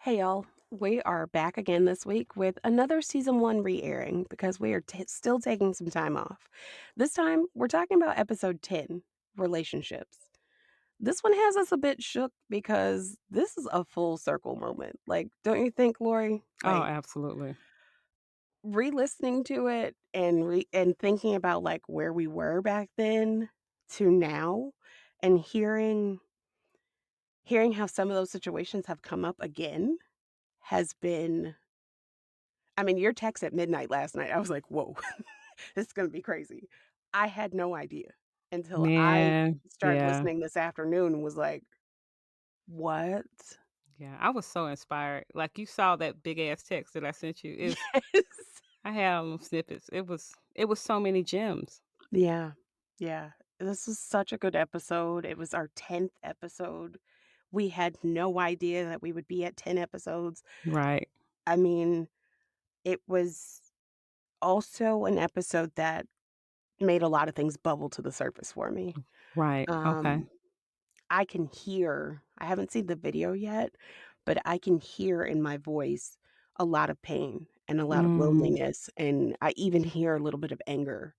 Hey y'all, we are back again this week with another season one re airing because we are still taking some time off. This time, we're talking about episode 10 relationships. This one has us a bit shook because this is a full circle moment. Like, don't you think, Lori? Oh, Like, absolutely. re listening to it and thinking about like where we were back then to now and hearing how some of those situations have come up again has been. I mean, your text at midnight last night, I was like, "Whoa, this is gonna be crazy." I had no idea until I Man, started yeah, listening this afternoon and was like, "What?" yeah, I was so inspired. Like, you saw that big ass text that I sent you. Is Yes. I had all them snippets. It was so many gems. Yeah. Yeah. This was such a good episode. It was our 10th episode. We had no idea that we would be at 10 episodes. Right, I mean, it was also an episode that made a lot of things bubble to the surface for me. right, okay. Um I haven't seen the video yet, but I can hear in my voice a lot of pain and a lot of Mhm, loneliness, and I even hear a little bit of anger,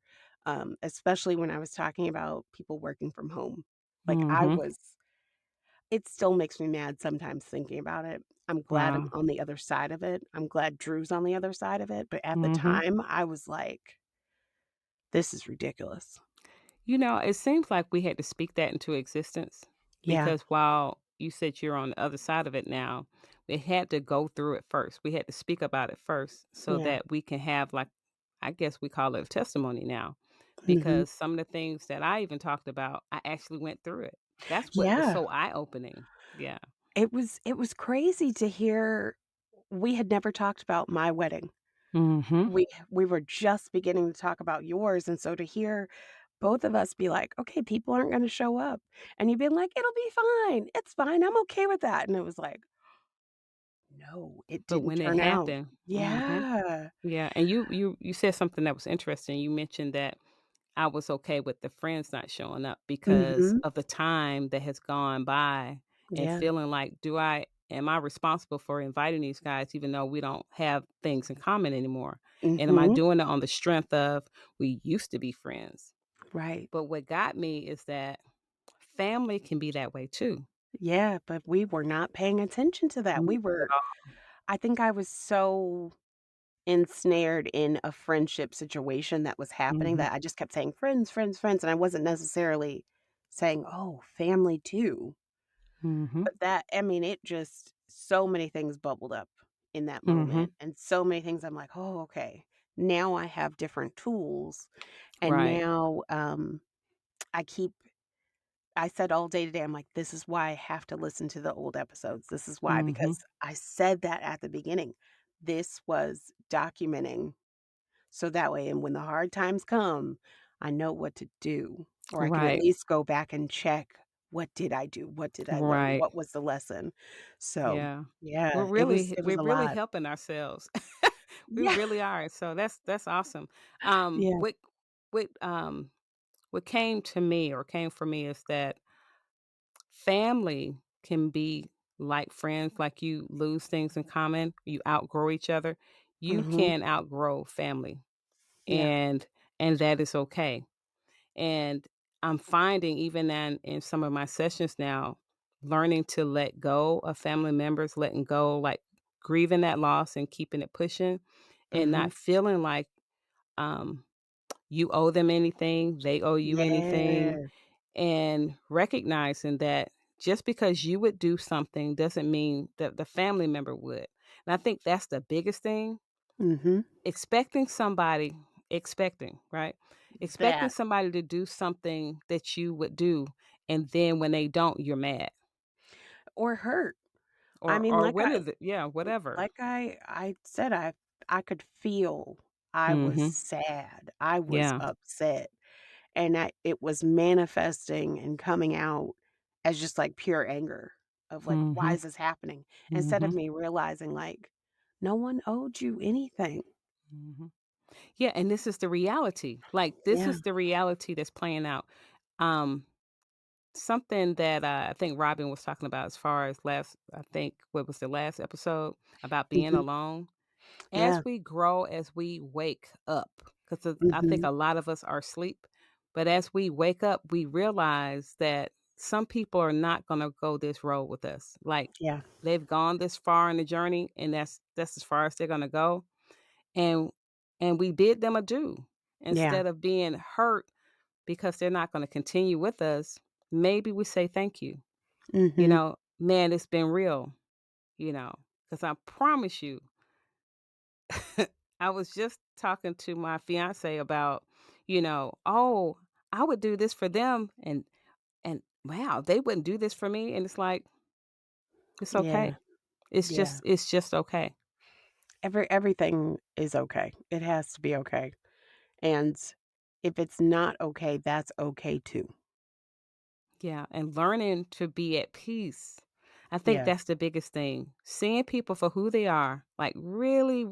especially when I was talking about people working from home. Like, mhm. it still makes me mad sometimes thinking about it. I'm glad I'm Wow. on the other side of it. I'm glad Drew's on the other side of it, but at the Mhm. time, I was like, "This is ridiculous." It seems like we had to speak that into existence Yeah. because while you said you're on the other side of it now, we had to go through it first. We had to speak about it first so Yeah. that we can have, like, I guess we call it a testimony now. Mhm. Because some of the things that I even talked about, I actually went through it. That's what was Yeah. so eye opening. Yeah. It was crazy to hear. We had never talked about my wedding. Hmm. We were just beginning to talk about yours, and so to hear both of us be like, "Okay, people aren't gonna show up," and you've been like, "It'll be fine. It's fine. I'm okay with that," and it was like, "No, it But didn't when it turn out." happened, Yeah. yeah. And you said something that was interesting. You mentioned that I was okay with the friends not showing up because Mhm. of the time that has gone by and Yeah. feeling like, am I responsible for inviting these guys even though we don't have things in common anymore? And am I Mhm. doing it on the strength of we used to be friends? Right. But what got me is that family can be that way too. Yeah, but we were not paying attention to that. Not at all. I think I was so ensnared in a friendship situation that was happening Mhm. that I just kept saying, "Friends, friends, friends," and I wasn't necessarily saying, "Oh, family too." Mhm. But that I mean, it just so many things bubbled up in that Mhm. moment, and so many things I'm like, "Oh, okay. Now I have different tools." And Right. now, I keep I said all day today, I'm like, "This is why I have to listen to the old episodes. This is why," Mhm. because I said that at the beginning. This was documenting so that way and when the hard times come, I know what to do, or I can at Right. least go back and check, "What did I do? What did I learn? Right. What was the lesson?" So, Yeah. yeah, it was We're a really lot. helping ourselves. We Yeah. really are. So that's awesome. Yeah. What what came to me or came for me is that family can be like friends, like you lose things in common, you outgrow each other. You Mhm. can outgrow family Yeah. and that is okay. And I'm finding even in some of my sessions now, learning to let go of family members, letting go, like grieving that loss and keeping it pushing and Mhm. not feeling like um you owe them anything, they owe you anything, Yeah. and recognizing that just because you would do something doesn't mean that the family member would. And I think that's the biggest thing. Mhm. Expecting somebody expecting, right? Expecting That somebody to do something that you would do, and then when they don't, you're mad. or hurt. I mean, Or what is it? Yeah, whatever. I said, I could feel I was Mhm. sad. I was Yeah. upset. And it was manifesting and coming out as just, like, pure anger of, like, "Why Mhm. is this happening?" Instead of Mhm. me realizing, like, no one owed you anything. Mhm. Yeah, and this is the reality. Like, this Yeah. is the reality that's playing out. Um something that I think Robin was talking about as far as I think, what was the last episode about being Mhm. alone. As Yeah. we grow, as we wake up, because I think Mhm. a lot of us are asleep, but as we wake up, we realize that some people are not going to go this road with us. Like Yeah. they've gone this far in the journey, and that's as far as they're going to go. And we bid them adieu Yeah. instead of being hurt because they're not going to continue with us. Maybe we say thank you. Mhm. Man, it's been real. Because I promise you, I was just talking to my fiance about, oh, I would do this for them, and wow, they wouldn't do this for me, and it's like it's Yeah. okay. It's Yeah. just okay. Everything is okay. It has to be okay. And if it's not okay, that's okay too. Yeah, and learning to be at peace. I think Yeah. that's the biggest thing. Seeing people for who they are, like really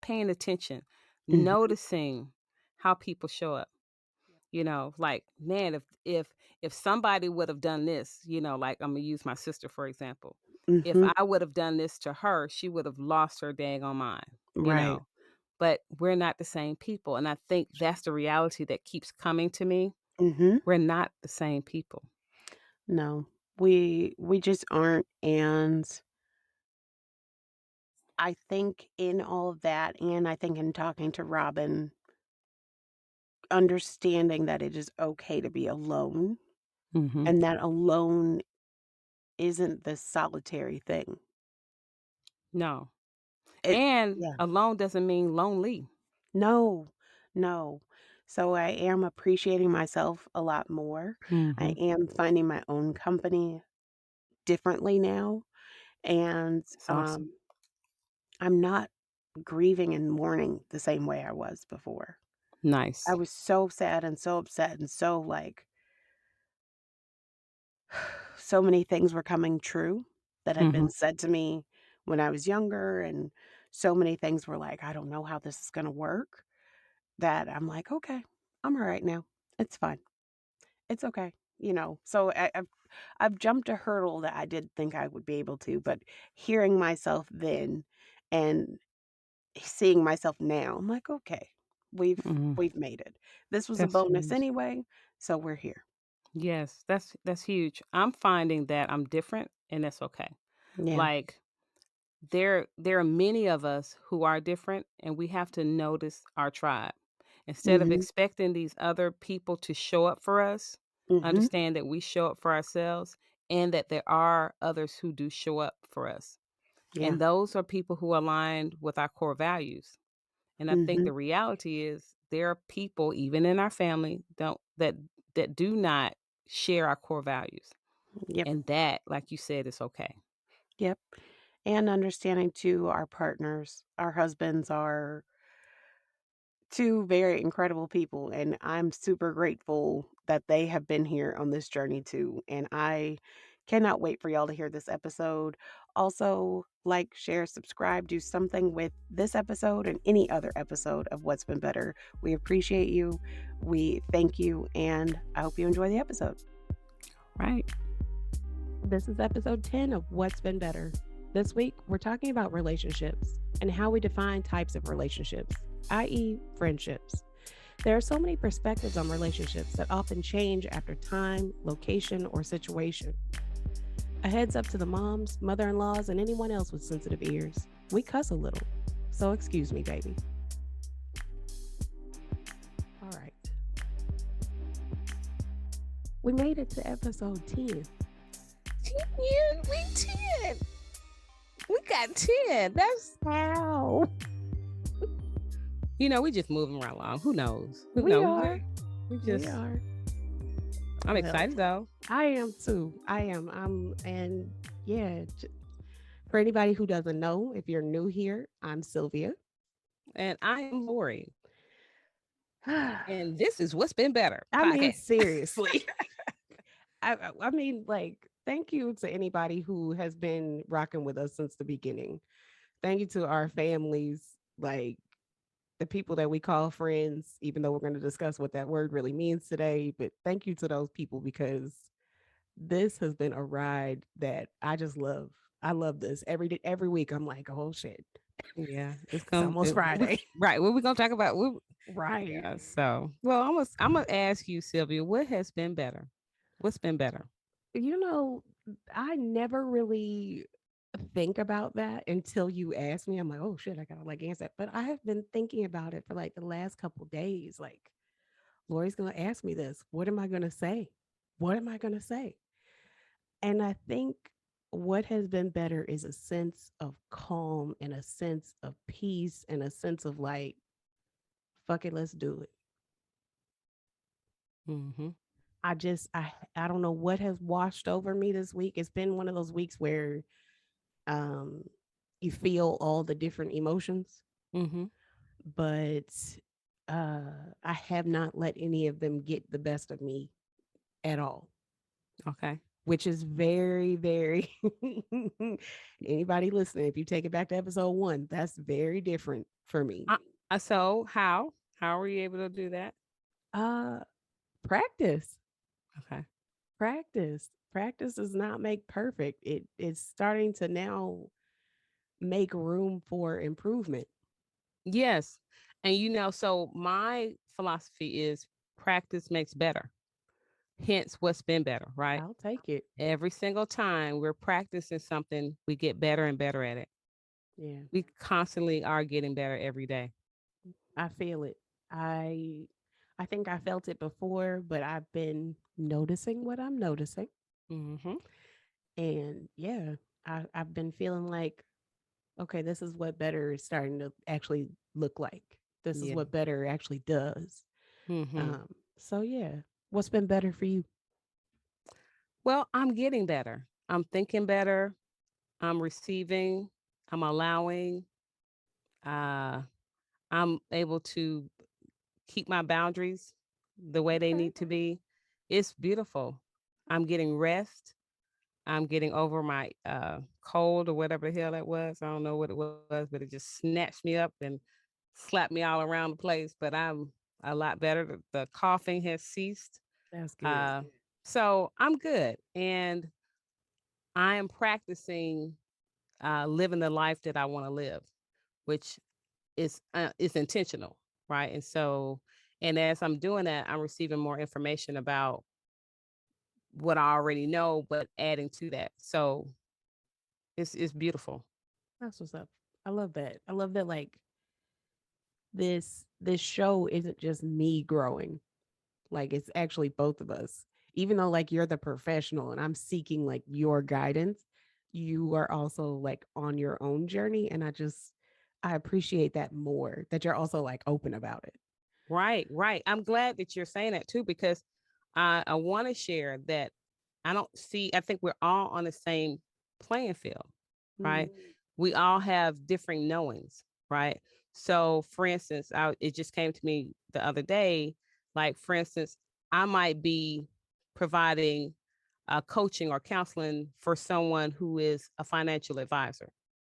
paying attention, Mhm. noticing how people show up. Like, man, if somebody would have done this, like I'm gonna use my sister for example. If Mhm. I would have done this to her, she would have lost her dang on mind, you Right. know. But we're not the same people. And I think that's the reality that keeps coming to me. Mhm. We're not the same people. No. We just aren't, and I think in all of that, and I think in talking to Robin, understanding that it is okay to be alone, Mhm. and that alone isn't the solitary thing. No. It And Yeah. alone doesn't mean lonely. No. No. So I am appreciating myself a lot more. I Mhm. am finding my own company differently now, and, It's awesome. I'm not grieving and mourning the same way I was before. I Nice. was so sad and so upset and so, like, so many things were coming true that had been Mhm. said to me when I was younger, and so many things were like, "I don't know how this is gonna work," that I'm like, "Okay, I'm alright now. It's fine. It's okay." So I've jumped a hurdle that I did think I would be able to, but hearing myself then and seeing myself now, I'm like, "Okay, Mhm. we've made it. This was a That's bonus huge. anyway, so we're here." Yes, that's huge. I'm finding that I'm different and that's okay. Yeah. Like there are many of us who are different and we have to notice our tribe. Instead of Mhm. expecting these other people to show up for us, Mhm. understand that we show up for ourselves and that there are others who do show up for us. Yeah. And those are people who align with our core values. And I think Mhm. the reality is there are people even in our family don't that do not share our core values. Yep. And that, like you said, is okay. Yep. And understanding too our partners, our husbands are 2 very incredible people, and I'm super grateful that they have been here on this journey too, and I cannot wait for y'all to hear this episode. Also, like, share, subscribe, do something with this episode and any other episode of What's Been Better. We appreciate you, we thank you, and I hope you enjoy the episode. Right. This is episode 10 of What's Been Better. This week, we're talking about relationships and how we define types of relationships, i.e., friendships. There are so many perspectives on relationships that often change after time, location, or situation. A heads up to the moms, mother in laws, and anyone else with sensitive ears. We cuss a little, so excuse me, baby. All right. We made it to episode 10. Yeah, we 10. We got 10. That's Wow. we just moving right along. Who knows? Who We knows? are. We We just are. I'm Well, excited though. I am too. I am. And yeah, for anybody who doesn't know, if you're new here, I'm Sylvia. And I am Lori. I And this is What's Been Better mean, podcast. seriously. I mean, like, thank you to anybody who has been rocking with us since the beginning. Thank you to our families, like the people that we call friends, even though we're going to discuss what that word really means today. But thank you to those people because This has been a ride that I just love. I love this every week. I'm like, oh shit, Yeah, it's it's come almost Friday. right. What we gonna talk about? Right. Yeah. So, well, I'm gonna ask you, Sylvia, what has been better? What's been better? You know, I never really think about that until you ask me. I'm like, oh shit, I gotta like answer that. But I have been thinking about it for like the last couple days. Like, Lori's gonna ask me this. What am I gonna say? What am I gonna say? And I think what has been better is a sense of calm and a sense of peace and a sense of like, fuck it, let's do it. Mm-hmm. I don't know what has washed over me this week. It's been one of those weeks where um you feel all the different emotions, Mm-hmm. but uh I have not let any of them get the best of me at all, Okay. which is very, very anybody listening, if you take it back to episode 1, that's very different for me. So how were you able to do that? Uh practice. Okay. Practice does not make perfect. It's starting to now make room for improvement. Yes. And so my philosophy is practice makes better. Hence what's been better, right? I'll take it. Every single time we're practicing something, we get better and better at it. Yeah, We constantly are getting better every day. I feel it. I I think I felt it before, but I've been noticing what I'm noticing. Mm-hmm. And yeah, I've been feeling like, okay, this is what better is starting to actually look like. This is Yeah. what better actually does. Mm-hmm. Um, so yeah, what's been better for you? Well, I'm getting better. I'm thinking better. I'm receiving. I'm allowing. Uh, I'm able to keep my boundaries the way they Okay, need to be. It's beautiful. I'm getting rest. I'm getting over my cold or whatever the hell that was. I don't know what it was, but it just snatched me up and slapped me all around the place. But I'm a lot better. The coughing has ceased. that's good. Uh, so I'm good. And I am practicing living the life that I want to live, which is intentional, right? And as I'm doing that, I'm receiving more information about what I already know, but adding to that. So it's beautiful. That's what's up. I love that. I love that. Like this show isn't just me growing. Like it's actually both of us. Even though like you're the professional and I'm seeking like your guidance, you are also like on your own journey. And I appreciate that more that you're also like open about it. Right, right. I'm glad that you're saying that too, because I want to share that I think we're all on the same playing field, Mm, right? We all have different knowings, right? So, for instance, it just came to me the other day, like, for instance, I might be providing coaching or counseling for someone who is a financial advisor.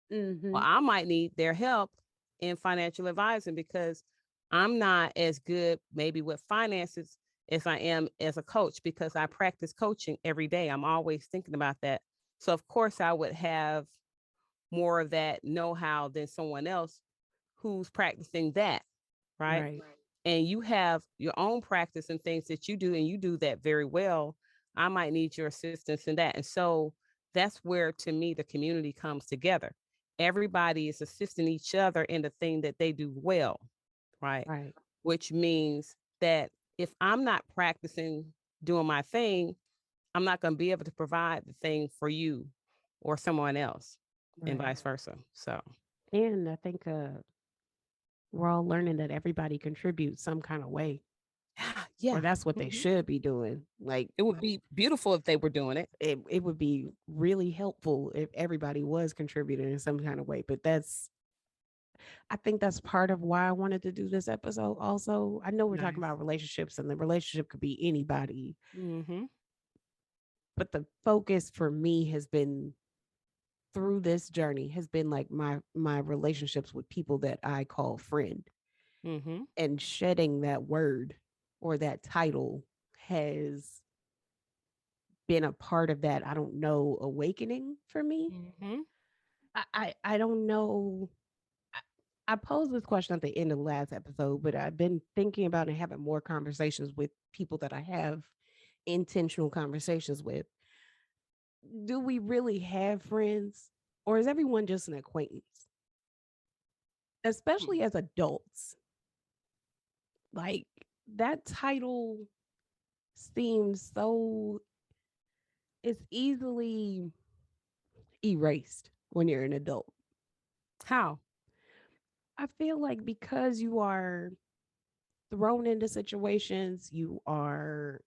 Well, mm-hmm. I might need their help in financial advising because I'm not as good maybe with finances as I am as a coach because I practice coaching every day. I'm always thinking about that. So of course I would have more of that know-how than someone else who's practicing that, right? Right. And you have your own practice and things that you do, and you do that very well. I might need your assistance in that. And so that's where, to me, the community comes together. Everybody is assisting each other in the thing that they do well, right? Right. Which means that if I'm not practicing doing my thing, I'm not going to be able to provide the thing for you or someone else, and Right. vice versa. So, And I think we're all learning that everybody contributes some kind of way, or yeah, that's what they mhm. should be doing. Like It would be beautiful if they were doing it. it would be really helpful if everybody was contributing in some kind of way. But I think that's part of why I wanted to do this episode. Also, I know we're talking Nice. about relationships and the relationship could be anybody, Mm-hmm. but the focus for me has been through this journey has been like my relationships with people that I call friend, Mm-hmm. and shedding that word or that title has been a part of that, I don't know, awakening for me. Mhm. I don't know. I, I posed this question at the end of the last episode, but I've been thinking about and having more conversations with people that I have intentional conversations with. Do we really have friends, or is everyone just an acquaintance? Hmm. Especially as adults, like that title seems so, it's easily erased when you're an adult. How? I feel like because you are thrown into situations, you are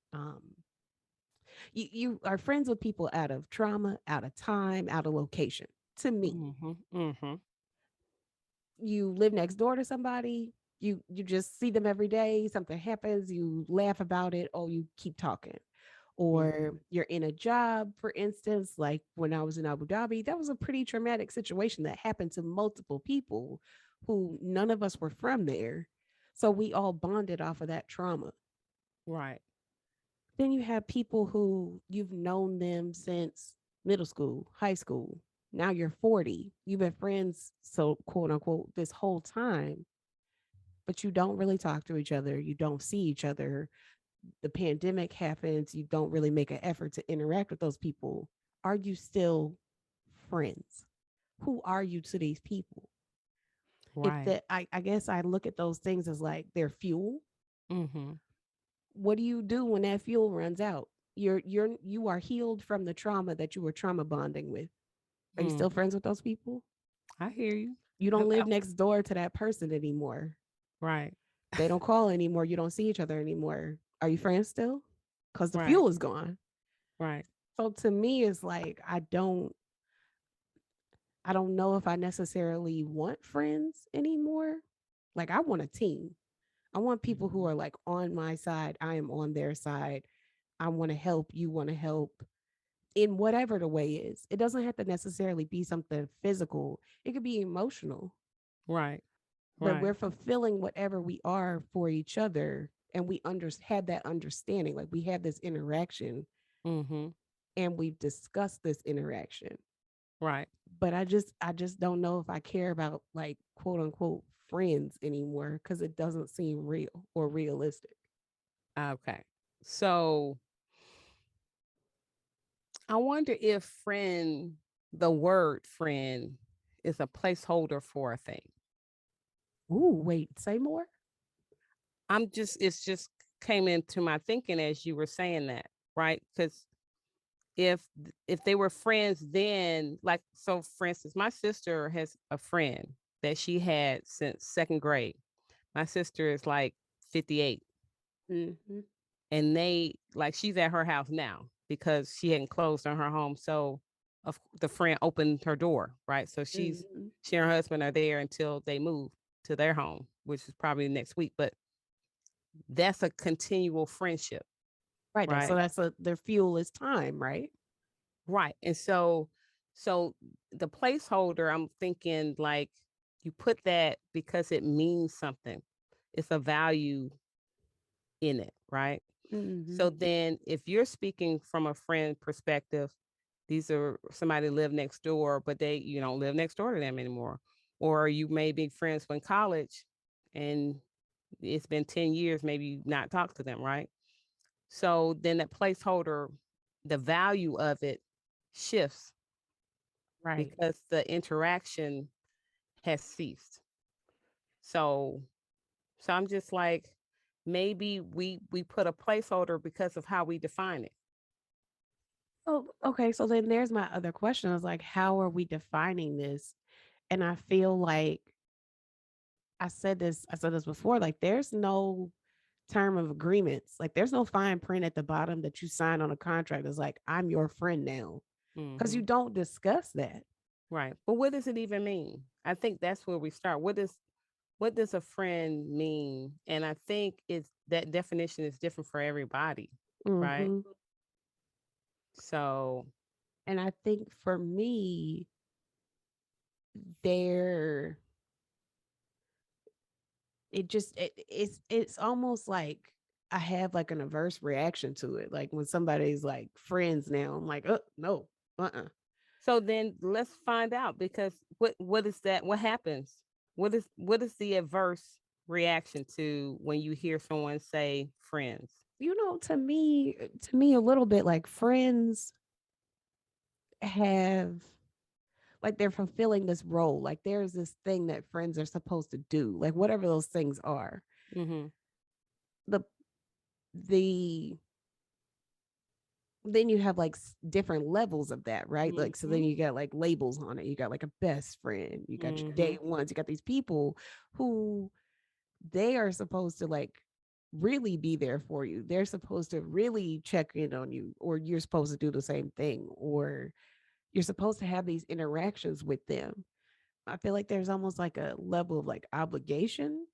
friends with people out of trauma, out of time, out of location. To me, Mhm. Mhm. you live next door to somebody, you just see them every day, something happens, you laugh about it, or you keep talking. Or Mhm. you're in a job, for instance, like when I was in Abu Dhabi, that was a pretty traumatic situation that happened to multiple people who none of us were from there. So we all bonded off of that trauma. Right. Then you have people who you've known them since middle school, high school. Now you're 40. You've been friends, so quote unquote, this whole time, but you don't really talk to each other. You don't see each other. The pandemic happens. You don't really make an effort to interact with those people. Are you still friends? Who are you to these people? If Right. that, I guess I look at those things as like their fuel. Mhm. What do you do when that fuel runs out? You are healed from the trauma that you were trauma bonding with. Are you still Mhm. friends with those people? I hear you. You I, don't I, live next door to that person anymore. right. They don't call anymore. You don't see each other anymore. Are you friends still? Because the Right. fuel is gone. Right. So to me, it's like I don't know if I necessarily want friends anymore. Like I want a team. I want people who Mhm. are like on my side. I am on their side. I want to help. You want to help in whatever the way is. It doesn't have to necessarily be something physical. It could be emotional, Right. but Right. we're fulfilling whatever we are for each other. And we had that understanding. Like we have this interaction Mhm. and we've discussed this interaction. Right. But I just don't know if I care about like quote unquote friends anymore because it doesn't seem real or realistic. Okay. So I wonder if the word friend, is a placeholder for a thing. Ooh, wait, say more. It's just came into my thinking as you were saying that, right? Because if they were friends then, like, so for instance, my sister has a friend that she had since second grade. My sister is like 58, Mm-hmm. and she's at her house now because she hadn't closed on her home. So the friend opened her door, right? So Mm-hmm. she and her husband are there until they move to their home, which is probably next week. But that's a continual friendship, Right. So right? that's their fuel is time, right? Right. And so the placeholder, I'm thinking like you put that because it means something. It's a value in it, right? Mm-hmm. So then if you're speaking from a friend perspective, these are somebody live next door, but you don't live next door to them anymore. Or you may be friends when college and it's been 10 years, maybe you not talked to them, right? So then that placeholder, the value of it shifts Right. because the interaction has ceased. So I'm just like, maybe we put a placeholder because of how we define it. Oh, okay. So then there's my other question. I was like, how are we defining this? And I feel like I said this before, like there's no term of agreements. Like there's no fine print at the bottom that you sign on a contract. It's like, I'm your friend now. Because you Hmm. don't discuss that. Right. But what does it even mean? I think that's where we start. What does a friend mean? And I think it's that definition is different for everybody, right? Hmm. So, And I think for me, there it's almost like I have like an averse reaction to it. Like when somebody's like friends now, I'm like, oh no, uh-uh. So then let's find out, because what is that? What happens? What is the adverse reaction to when you hear someone say friends? To me, a little bit like friends have like they're fulfilling this role. Like there's this thing that friends are supposed to do, like whatever those things are. Mm-hmm. The the then you have like different levels of that, right? Like so then Mm-hmm. you got like labels on it. You got like a best friend, you got your Mm-hmm. day ones, you got these people who they are supposed to like really be there for you. They're supposed to really check in on you, or you're supposed to do the same thing, or you're supposed to have these interactions with them. I feel like there's almost like a level of like obligation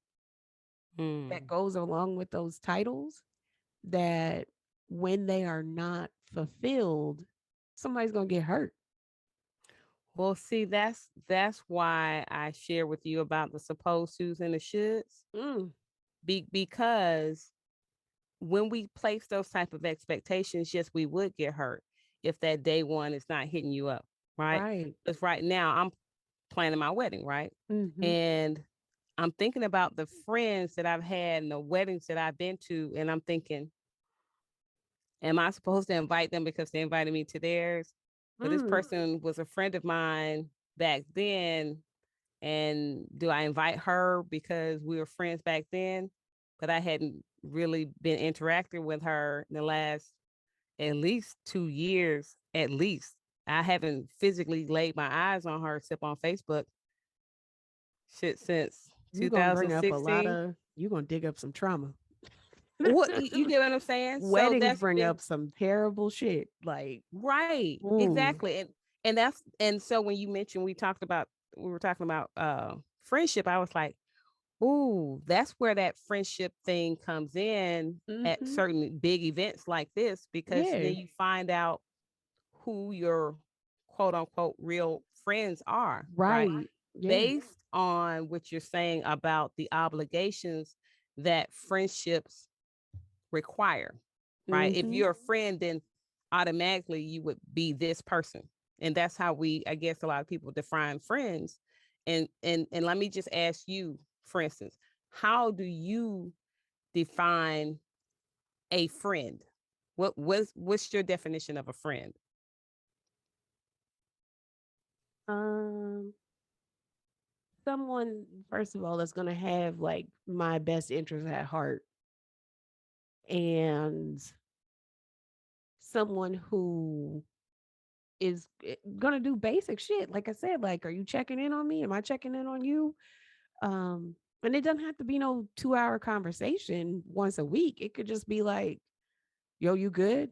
that Mm. goes along with those titles that when they are not fulfilled, somebody's going to get hurt. Well, see, that's why I share with you about the supposed tos and the shoulds. Mm, Because when we place those type of expectations, yes, we would get hurt if that day one is not hitting you up, right? right. Because right now I'm planning my wedding, right? Hmm. And I'm thinking about the friends that I've had and the weddings that I've been to, and I'm thinking, am I supposed to invite them because they invited me to theirs? But this Mm, person was a friend of mine back then, and do I invite her because we were friends back then? But I hadn't really been interacting with her in the last at least 2 years, at least. I haven't physically laid my eyes on her except on Facebook shit since you're going to bring up a lot 2016. of, you're going to dig up some trauma. What, you get what I'm saying? So Weddings that's bring been up some terrible shit. Like, right, ooh, exactly. And so when you mentioned we were talking about friendship, I was like, ooh, that's where that friendship thing comes in at mm-hmm. certain big events like this, because Yeah, then you find out who your quote unquote real friends are, right? right. Yeah. Based on what you're saying about the obligations that friendships require, right? If Mm-hmm. you're a friend, then automatically you would be this person. And that's how we, I guess, a lot of people define friends. And let me just ask you, for instance, how do you define a friend? What's your definition of a friend? Um, Someone, first of all, that's going to have like my best interest at heart, and someone who is going to do basic shit. Like I said, like, are you checking in on me? Am I checking in on you? And it doesn't have to be no 2 hour conversation once a week. It could just be like, yo, you good?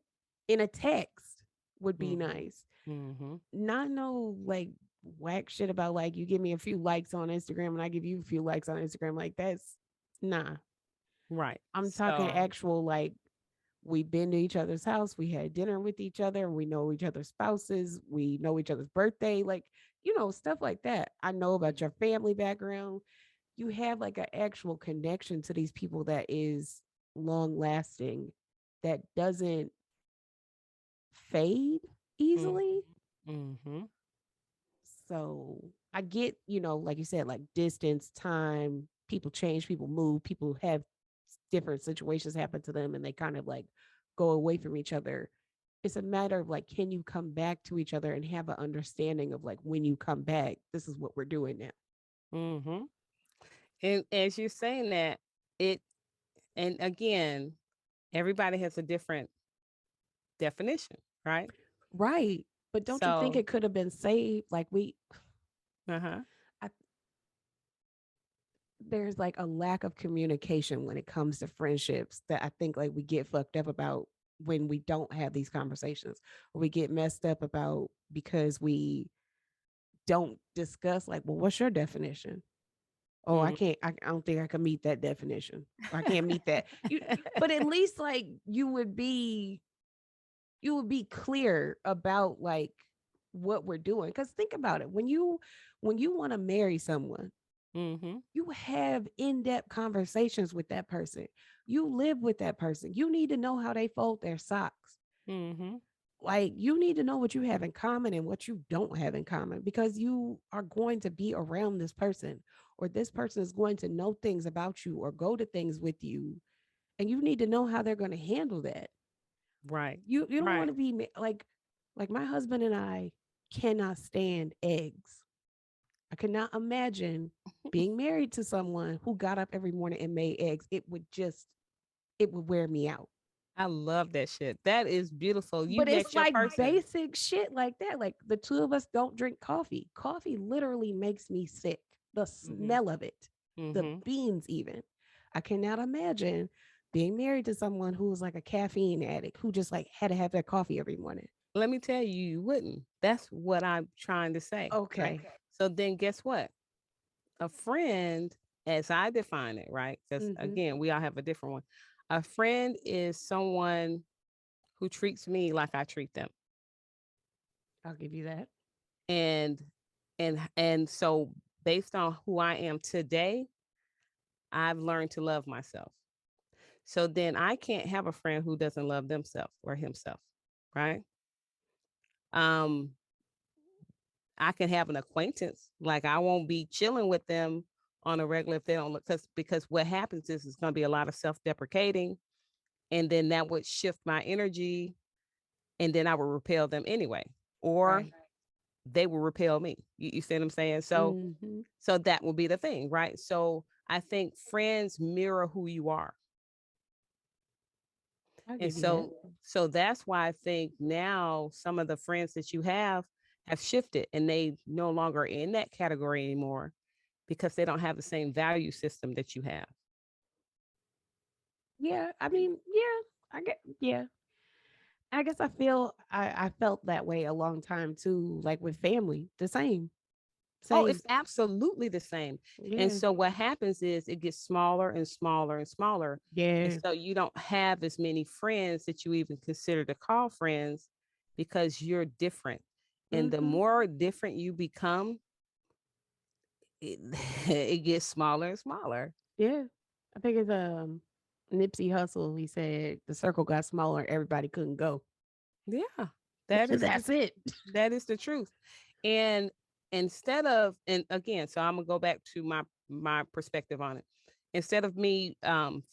In a text would be Mm-hmm. nice. Mm-hmm. Not no like whack shit about like you give me a few likes on Instagram and I give you a few likes on Instagram. Like that's nah. Right. I'm talking So, actual like we've been to each other's house, we had dinner with each other, we know each other's spouses, we know each other's birthday, like stuff like that. I know about your family background. You have like an actual connection to these people that is long lasting, that doesn't fade easily. mm-hmm. Mm-hmm. So I get, like you said, like distance, time, people change, people move, people have different situations happen to them and they kind of like go away from each other. It's a matter of like, can you come back to each other and have an understanding of like when you come back, this is what we're doing now. Mm-hmm. And as you're saying that, it and again, everybody has a different definition, right? Right. But don't you think So, it could have been saved? Like uh-huh. I, there's like a lack of communication when it comes to friendships that I think like we get fucked up about when we don't have these conversations, or we get messed up about because we don't discuss like, well, what's your definition? Oh, I Mm. can't, I don't think I can meet that definition. I can't meet that. But at least like you would be clear about like what we're doing. Cause think about it. When you want to marry someone, Mm-hmm. you have in-depth conversations with that person. You live with that person. You need to know how they fold their socks. Mhm. Like, you need to know what you have in common and what you don't have in common, because you are going to be around this person, or this person is going to know things about you or go to things with you, and you need to know how they're going to handle that. Right. You don't want Right. to be like my husband and I cannot stand eggs. I could not imagine being married to someone who got up every morning and made eggs. It would wear me out. I love that shit. That is beautiful. You But it's met your like person. basic shit like that. Like, the two of us don't drink coffee. Coffee literally makes me sick. The Mhm. smell of it, the Mhm. beans, even. I cannot imagine being married to someone who was like a caffeine addict who just like had to have their coffee every morning. Let me tell you, you wouldn't. That's what I'm trying to say, right? Okay. So then guess what? A friend, as I define it, right? Because Mm-hmm. again, we all have a different one. A friend is someone who treats me like I treat them. I'll give you that. And so based on who I am today, I've learned to love myself. So then I can't have a friend who doesn't love themselves or himself, right? Um, I can have an acquaintance, like I won't be chilling with them on a regular if they don't look, because what happens is it's going to be a lot of self-deprecating, and then that would shift my energy, and then I would repel them anyway, or Right. they will repel me. You see what I'm saying? So Mm-hmm. that will be the thing, right? So I think friends mirror who you are. I'll And give you that. so that's why I think now some of the friends that you have shifted, and they no longer in that category anymore because they don't have the same value system that you have. Yeah. I mean, yeah. Yeah. I guess I felt that way a long time too, like with family. The same. Oh, Same. it's absolutely the same. And Yeah. so what happens is it gets smaller and smaller and smaller. And Yeah. so you don't have as many friends that you even consider to call friends because you're different. And the Mm-hmm. more different you become, it, it gets smaller and smaller. Yeah. I think it's Nipsey Hussle. He said the circle got smaller, everybody couldn't go. Yeah, that is the That's it. that is the truth. And instead of, and again, so I'm gonna go back to my perspective on it. Instead of me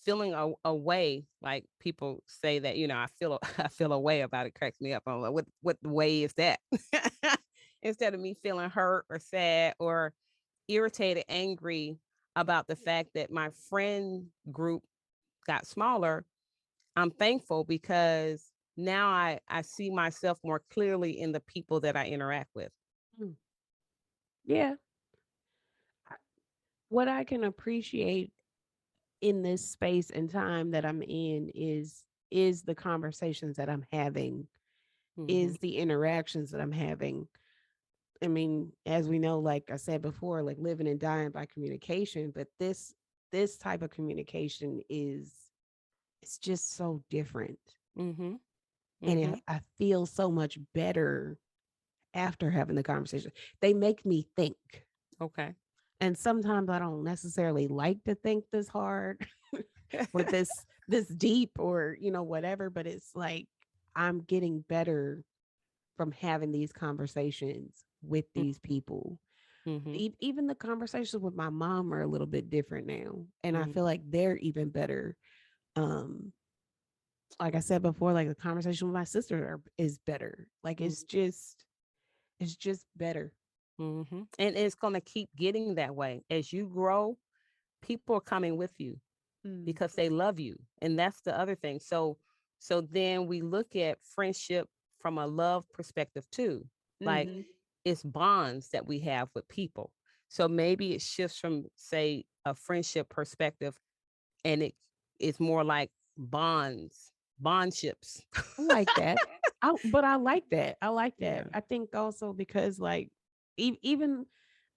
feeling a way, like people say that, I feel I feel a way about it, cracks me up. I'm like, what way is that? Instead of me feeling hurt or sad or irritated, angry about the fact that my friend group got smaller, I'm thankful because now I see myself more clearly in the people that I interact with. Mm. Yeah. I- What I can appreciate in this space and time that I'm in is the conversations that I'm having, Mhm. is the interactions that I'm having. I mean, as we know, like I said before, like living and dying by communication, but this type of communication is it's just so different. Mhm. And Mhm. I feel so much better after having the conversation. They make me think. Okay. And sometimes I don't necessarily like to think this hard or this deep or whatever, but it's like I'm getting better from having these conversations with these Mhm. people. Mhm. Even the conversations with my mom are a little bit different now, and I feel Mhm. like they're even better. um like I said before, like the conversation with my sister is better. Like it's just better. Mhm. And it's going to keep getting that way as you grow. People are coming with you Mm. because they love you, and that's the other thing. So then we look at friendship from a love perspective too. Like, Mm-hmm. it's bonds that we have with people. So maybe it shifts from, say, a friendship perspective, and it's more like bondships. I like that. But I like that. I like that. Yeah. I think also because like even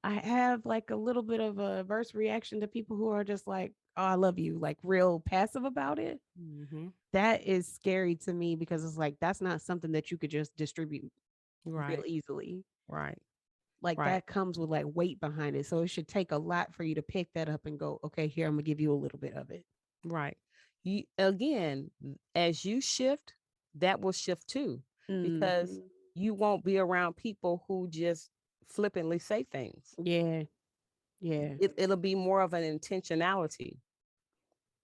I have like a little bit of a adverse reaction to people who are just like, "Oh, I love you," like real passive about it. Hmm. That is scary to me because it's like that's not something that you could just distribute real Right. easily. Right. Like Right. that comes with like weight behind it. So it should take a lot for you to pick that up and go, "Okay, here I'm gonna give you a little bit of it." Right. you again, as you shift, that will shift too, because Mhm. you won't be around people who just flippantly say things. Yeah. Yeah. It'll be more of an intentionality,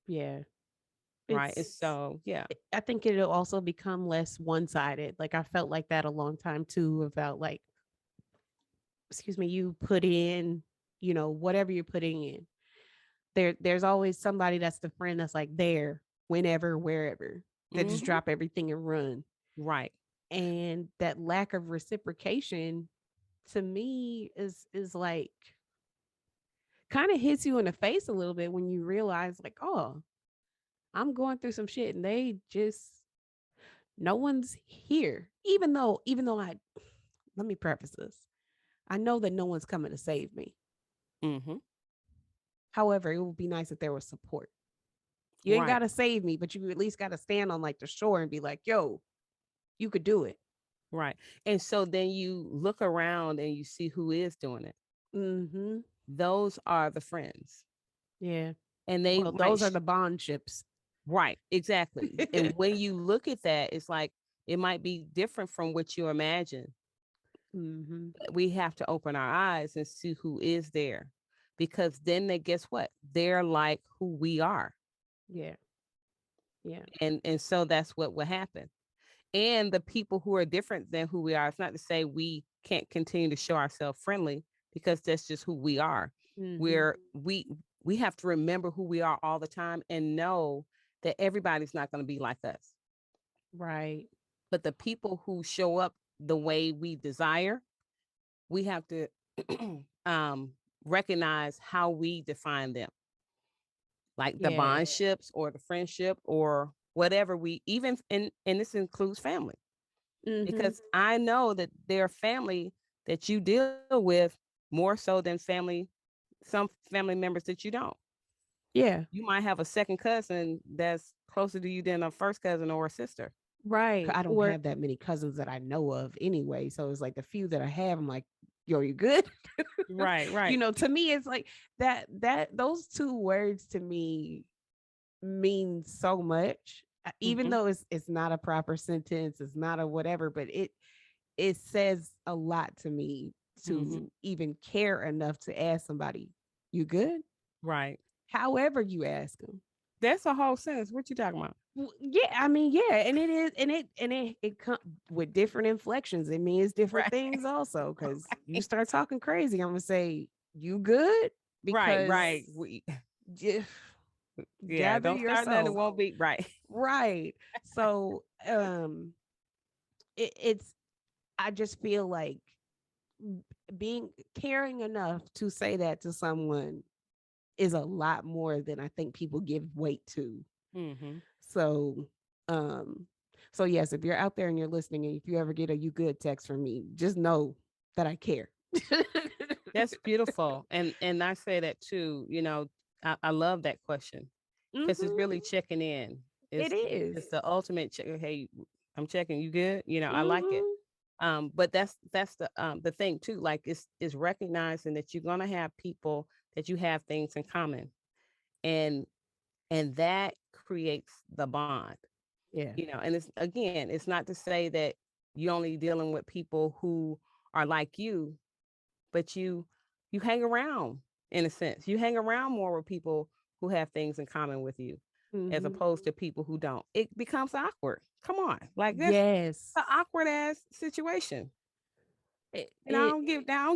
Yeah. right? And It's so, yeah. I think it'll also become less one-sided. Like I felt like that a long time too about like, excuse me, you put in, whatever you're putting in. There's always somebody that's the friend that's like there whenever, wherever. That just Hmm. drop everything and run. Right. And that lack of reciprocation to me is like kind of hits you in the face a little bit when you realize like, oh, I'm going through some shit and they just no one's here. Even though I let me preface this. I know that no one's coming to save me. Hmm. However, it would be nice if there was support. You ain't Right. gotta save me, but you at least gotta stand on like the shore and be like, yo, you could do it. Right. And so then you look around and you see who is doing it. Mm-hmm. Those are the friends. Yeah. And they Well, might those are the bond ships. right, exactly. And when you look at that, it's like it might be different from what you imagine. Mm-hmm. We have to open our eyes and see who is there, because then they guess what? They're like who we are. Yeah. Yeah. And so that's what will happen. And the people who are different than who we are, it's not to say we can't continue to show ourselves friendly, because that's just who we are. Mm-hmm. Where we have to remember who we are all the time and know that everybody's not going to be like us. Right. But the people who show up the way we desire, we have to um, recognize how we define them, like the Yeah. bondships or the friendship or whatever we even, and this includes family, Mm-hmm. because I know that there are family that you deal with more so than some family members that you don't. Yeah. You might have a second cousin that's closer to you than a first cousin or a sister. Right. I don't Or have that many cousins that I know of anyway. So it's like the few that I have, I'm like, yo, you good? Right, right. To me, it's like that those two words to me mean so much. Even Hmm. though it's not a proper sentence, it's not a whatever, but it says a lot to me Hmm. to even care enough to ask somebody, "You good?" Right. However you ask them. That's a whole sentence. What you talking about? Yeah, I mean, yeah, and it is, and it come with different inflections. It means different Right. things also. Because you start talking crazy, I'm gonna say, "You good?" Right, Because right. We j- yeah, gather don't start nothing. It yourself, won't be right. right? So, it's I just feel like being caring enough to say that to someone is a lot more than I think people give weight to. Hmm. So, um, so yes, if you're out there and you're listening, and if you ever get a "you good" text from me, just know that I care. That's beautiful. And I say that too, I love that question, because it's Hmm. really checking in. It It's is. the ultimate check. Hey, I'm checking. You good? I like it. Hmm. But that's the thing too. Like it's recognizing that you're gonna have people that you have things in common, and that creates the bond. Yeah. And it's again, it's not to say that you're only dealing with people who are like you, but you hang around, in a sense. You hang around more with people who have things in common with you, as Hmm. opposed to people who don't. It becomes awkward. Come on. Like this Yes. an awkward ass situation. It, I it. don't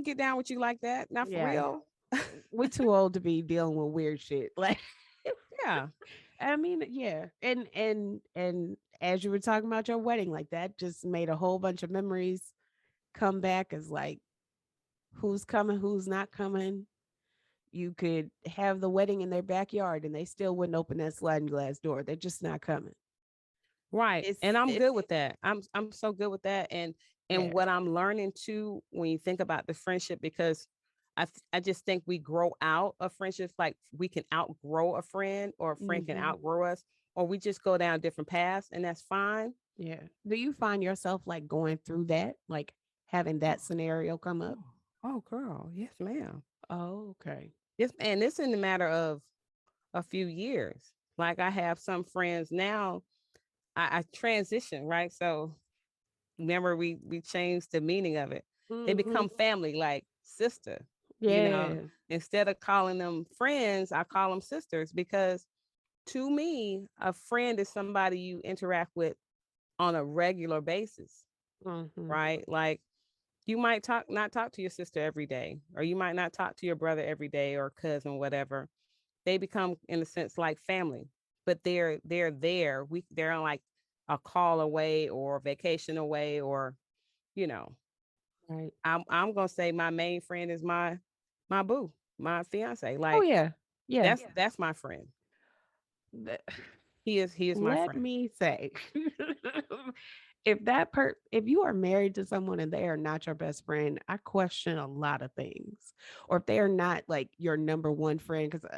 get down with you like that. Not for Yeah. real. We're too old to be dealing with weird shit. Like, Yeah. I mean, yeah. And as you were talking about your wedding, like that just made a whole bunch of memories come back as like who's coming, who's not coming. You could have the wedding in their backyard and they still wouldn't open that sliding glass door. They're just not coming. Right. And I'm It's good with that. I'm so good with that. And yeah. what I'm learning too, when you think about the friendship, because I just think we grow out of friendships. Like we can outgrow a friend, or a friend can Hmm. outgrow us, or we just go down different paths, and that's fine. Yeah. Do you find yourself like going through that, like having that scenario come up? Oh, oh, girl, yes, ma'am. Oh, okay. Yes, and this in the matter of a few years. Like I have some friends now. I transition, right? So remember we changed the meaning of it. They Mhm. become family, like sister, you know. Yeah. Instead of calling them friends, I call them sisters because to me, a friend is somebody you interact with on a regular basis, Mhm. right? Like you might not talk to your sister every day, or you might not talk to your brother every day or cousin, whatever. They become, in a sense, like family, but they're there. They're on like a call away or vacation away, or you know. Right. I'm gonna say my main friend is my boo, my fiance. Oh Like yeah. Yeah. that's my friend. Th- He is my Let friend. me say, if you are married to someone and they are not your best friend, I question a lot of things. Or if they are not like your number one friend, because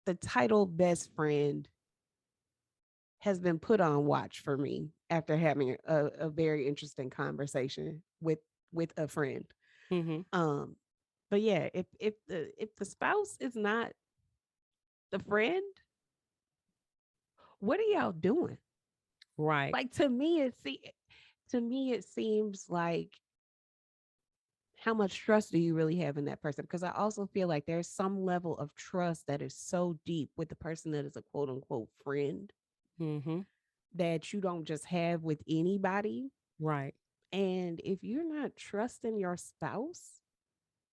the title best friend has been put on watch for me after having a very interesting conversation with a friend. Hmm. Um, but yeah, if the spouse is not the friend, what are y'all doing? Right. Like to me it seems like how much trust do you really have in that person? Because I also feel like there's some level of trust that is so deep with the person that is a quote unquote friend Hmm. that you don't just have with anybody. Right. And if you're not trusting your spouse,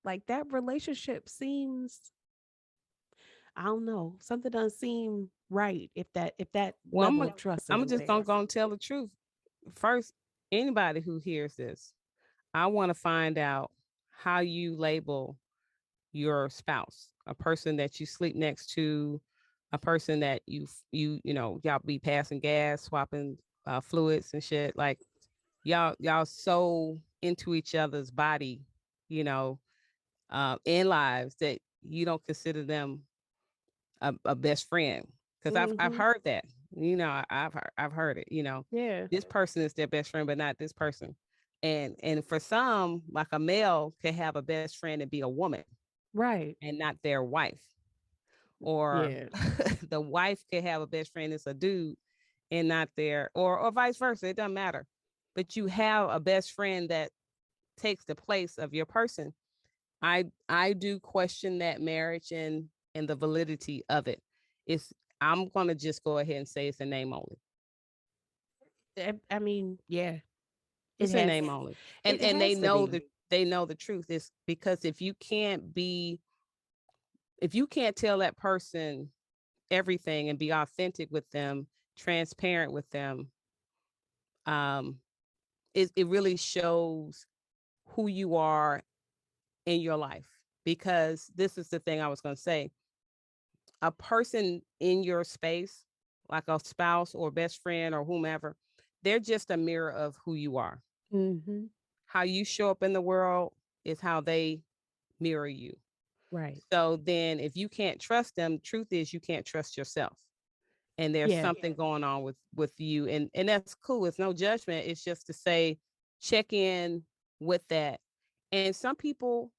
like that relationship seems, I don't know, something doesn't seem right if that Well, level of trust I'm isn't just there. gonna tell the truth. First, anybody who hears this, I want to find out how you label your spouse, a person that you sleep next to, a person that y'all be passing gas, swapping fluids and shit. Like y'all so into each other's body, you know, in lives that you don't consider them a best friend. Because I've Hmm. heard that, I've heard it. Yeah. This person is their best friend, but not this person. And for some, like a male can have a best friend and be a woman Right. and not their wife, or Yeah. the wife could have a best friend that's a dude and not their, or vice versa. It doesn't matter. But you have a best friend that takes the place of your person. I do question that marriage and the validity of it. It's I'm gonna just go ahead and say it's a name only. I mean, yeah, it It's a has name only. And it and has to be. they know the truth is because if you can't tell that person everything and be authentic with them, transparent with them, um, it really shows who you are in your life. Because this is the thing I was going to say, a person in your space, like a spouse or best friend or whomever, they're just a mirror of who you are. Hmm. How you show up in the world is how they mirror you. Right. So then if you can't trust them, truth is you can't trust yourself. And there's Yeah. something going on with you. And that's cool. It's no judgment. It's just to say, check in with that. And some people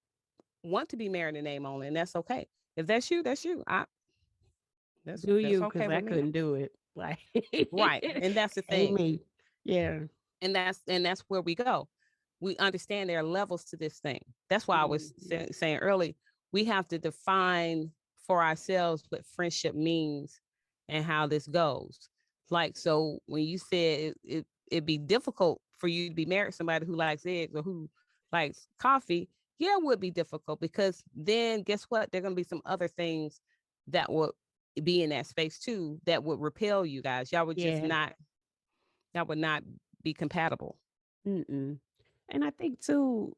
want to be married in name only, and that's okay. If that's you, that's you. I Do that's you? okay Because I with me. couldn't do it. Like, Right. And that's the ain't thing. me. Yeah. And that's where we go. We understand there are levels to this thing. That's why I was Mhm. saying early, we have to define for ourselves what friendship means and how this goes. Like, so when you said it'd be difficult for you to be married to somebody who likes eggs or who likes coffee, yeah, it would be difficult because then guess what? There are going to be some other things that would be in that space too that would repel you guys. Yeah. Y'all would not be compatible. Mm-mm. And I think too,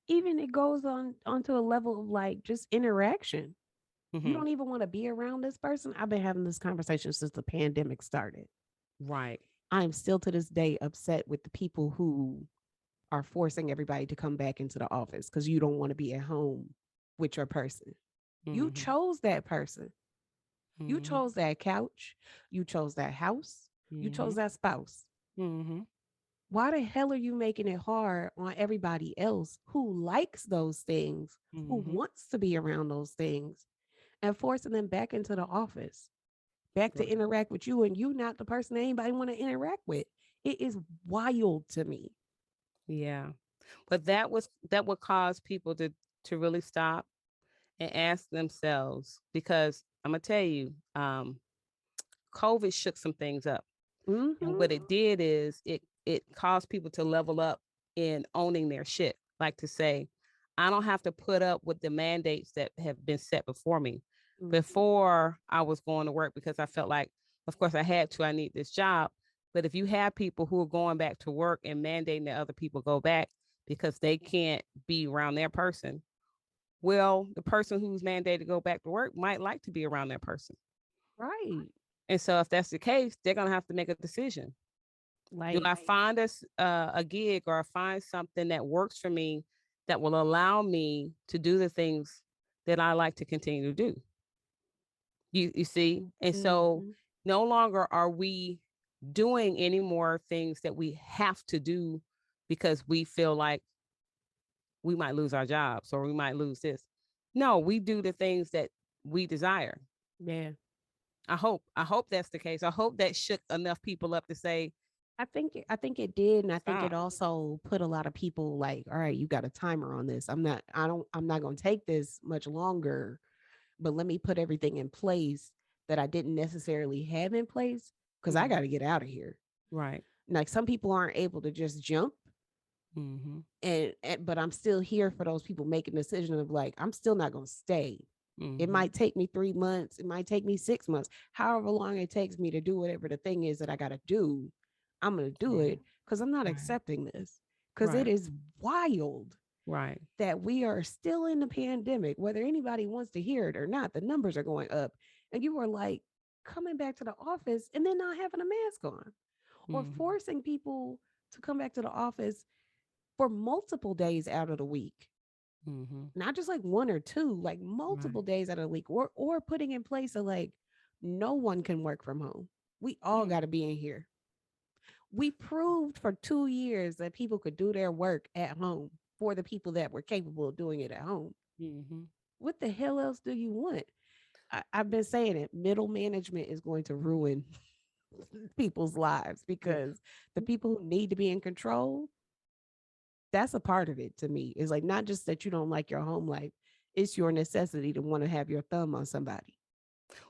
even it goes on onto a level of like just interaction. You Hmm. don't even want to be around this person. I've been having this conversation since the pandemic started. Right. I'm still to this day upset with the people who are forcing everybody to come back into the office because you don't want to be at home with your person. You Hmm. chose that person. You Hmm. chose that couch. You chose that house. You Hmm. chose that spouse. Hmm. Why the hell are you making it hard on everybody else who likes those things, who Hmm. wants to be around those things, and forcing them back into the office? back to Right. interact with you, and you not the person that anybody want to interact with. It is wild to me. Yeah. But that would cause people to really stop and ask themselves, because I'm gonna tell you, COVID shook some things up. And Mm-hmm. what it did is it caused people to level up in owning their shit. Like to say, I don't have to put up with the mandates that have been set before me. Mm-hmm. Before I was going to work because I felt like, of course, I had to, I need this job. But if you have people who are going back to work and mandating that other people go back because they can't be around their person, well, the person who's mandated to go back to work might like to be around that person. Right. And so if that's the case, they're going to have to make a decision. Do Like, I find a gig or I find something that works for me that will allow me to do the things that I like to continue to do? You see? And so mm-hmm. no longer are we doing any more things that we have to do because we feel like we might lose our jobs or we might lose this. No, we do the things that we desire. Yeah. I hope that's the case. I hope that shook enough people up to say, I think it did, and I think it stop. also put a lot of people like, all right, you got a timer on this. I'm not going to take this much longer, but let me put everything in place that I didn't necessarily have in place because I Mm, got to get out of here. right. Like some people aren't able to just jump, Mm-hmm. and but I'm still here for those people making a decision of like, I'm still not going to stay. It Mm-hmm. might take me 3 months. It might take me 6 months. However long it takes me to do whatever the thing is that I got to do, I'm going to do Yeah. it because I'm not Right. accepting this. Because it Right. is wild Right. that we are still in the pandemic, whether anybody wants to hear it or not. The numbers are going up. And you are like coming back to the office and then not having a mask on, or Mm-hmm. forcing people to come back to the office for multiple days out of the week, Mm-hmm. not just like one or two, like multiple Right. days out of the week, or putting in place of like no one can work from home. We all Mm. got to be in here. We proved for 2 years that people could do their work at home for the people that were capable of doing it at home. Mm-hmm. What the hell else do you want? I've been saying it. Middle management is going to ruin people's lives Yeah. because the people who need to be in control, that's a part of it to me. It's like not just that you don't like your home life, it's your necessity to want to have your thumb on somebody.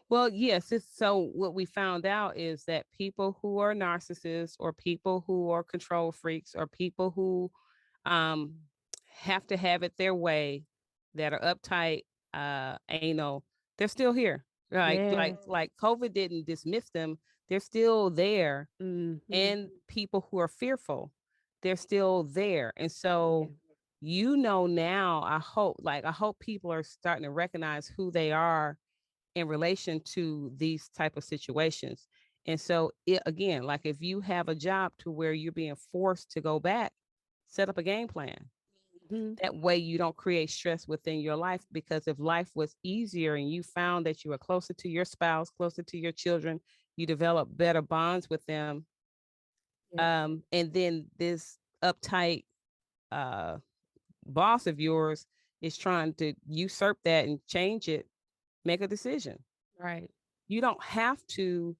Well, yes. So what we found out is that people who are narcissists or people who are control freaks or people who um, have to have it their way, that are uptight, anal, they're still here. Like Yeah. like like COVID didn't dismiss them. They're still there. Mm-hmm. And people who are fearful, they're still there. And Yeah. so, now, I hope people are starting to recognize who they are in relation to these type of situations. And so, again, like if you have a job to where you're being forced to go back, set up a game plan. Mm-hmm. That way you don't create stress within your life, because if life was easier and you found that you were closer to your spouse, closer to your children, you develop better bonds with them, Yeah. and then this uptight uh, boss of yours is trying to usurp that and change it, make a decision. Right. You don't have to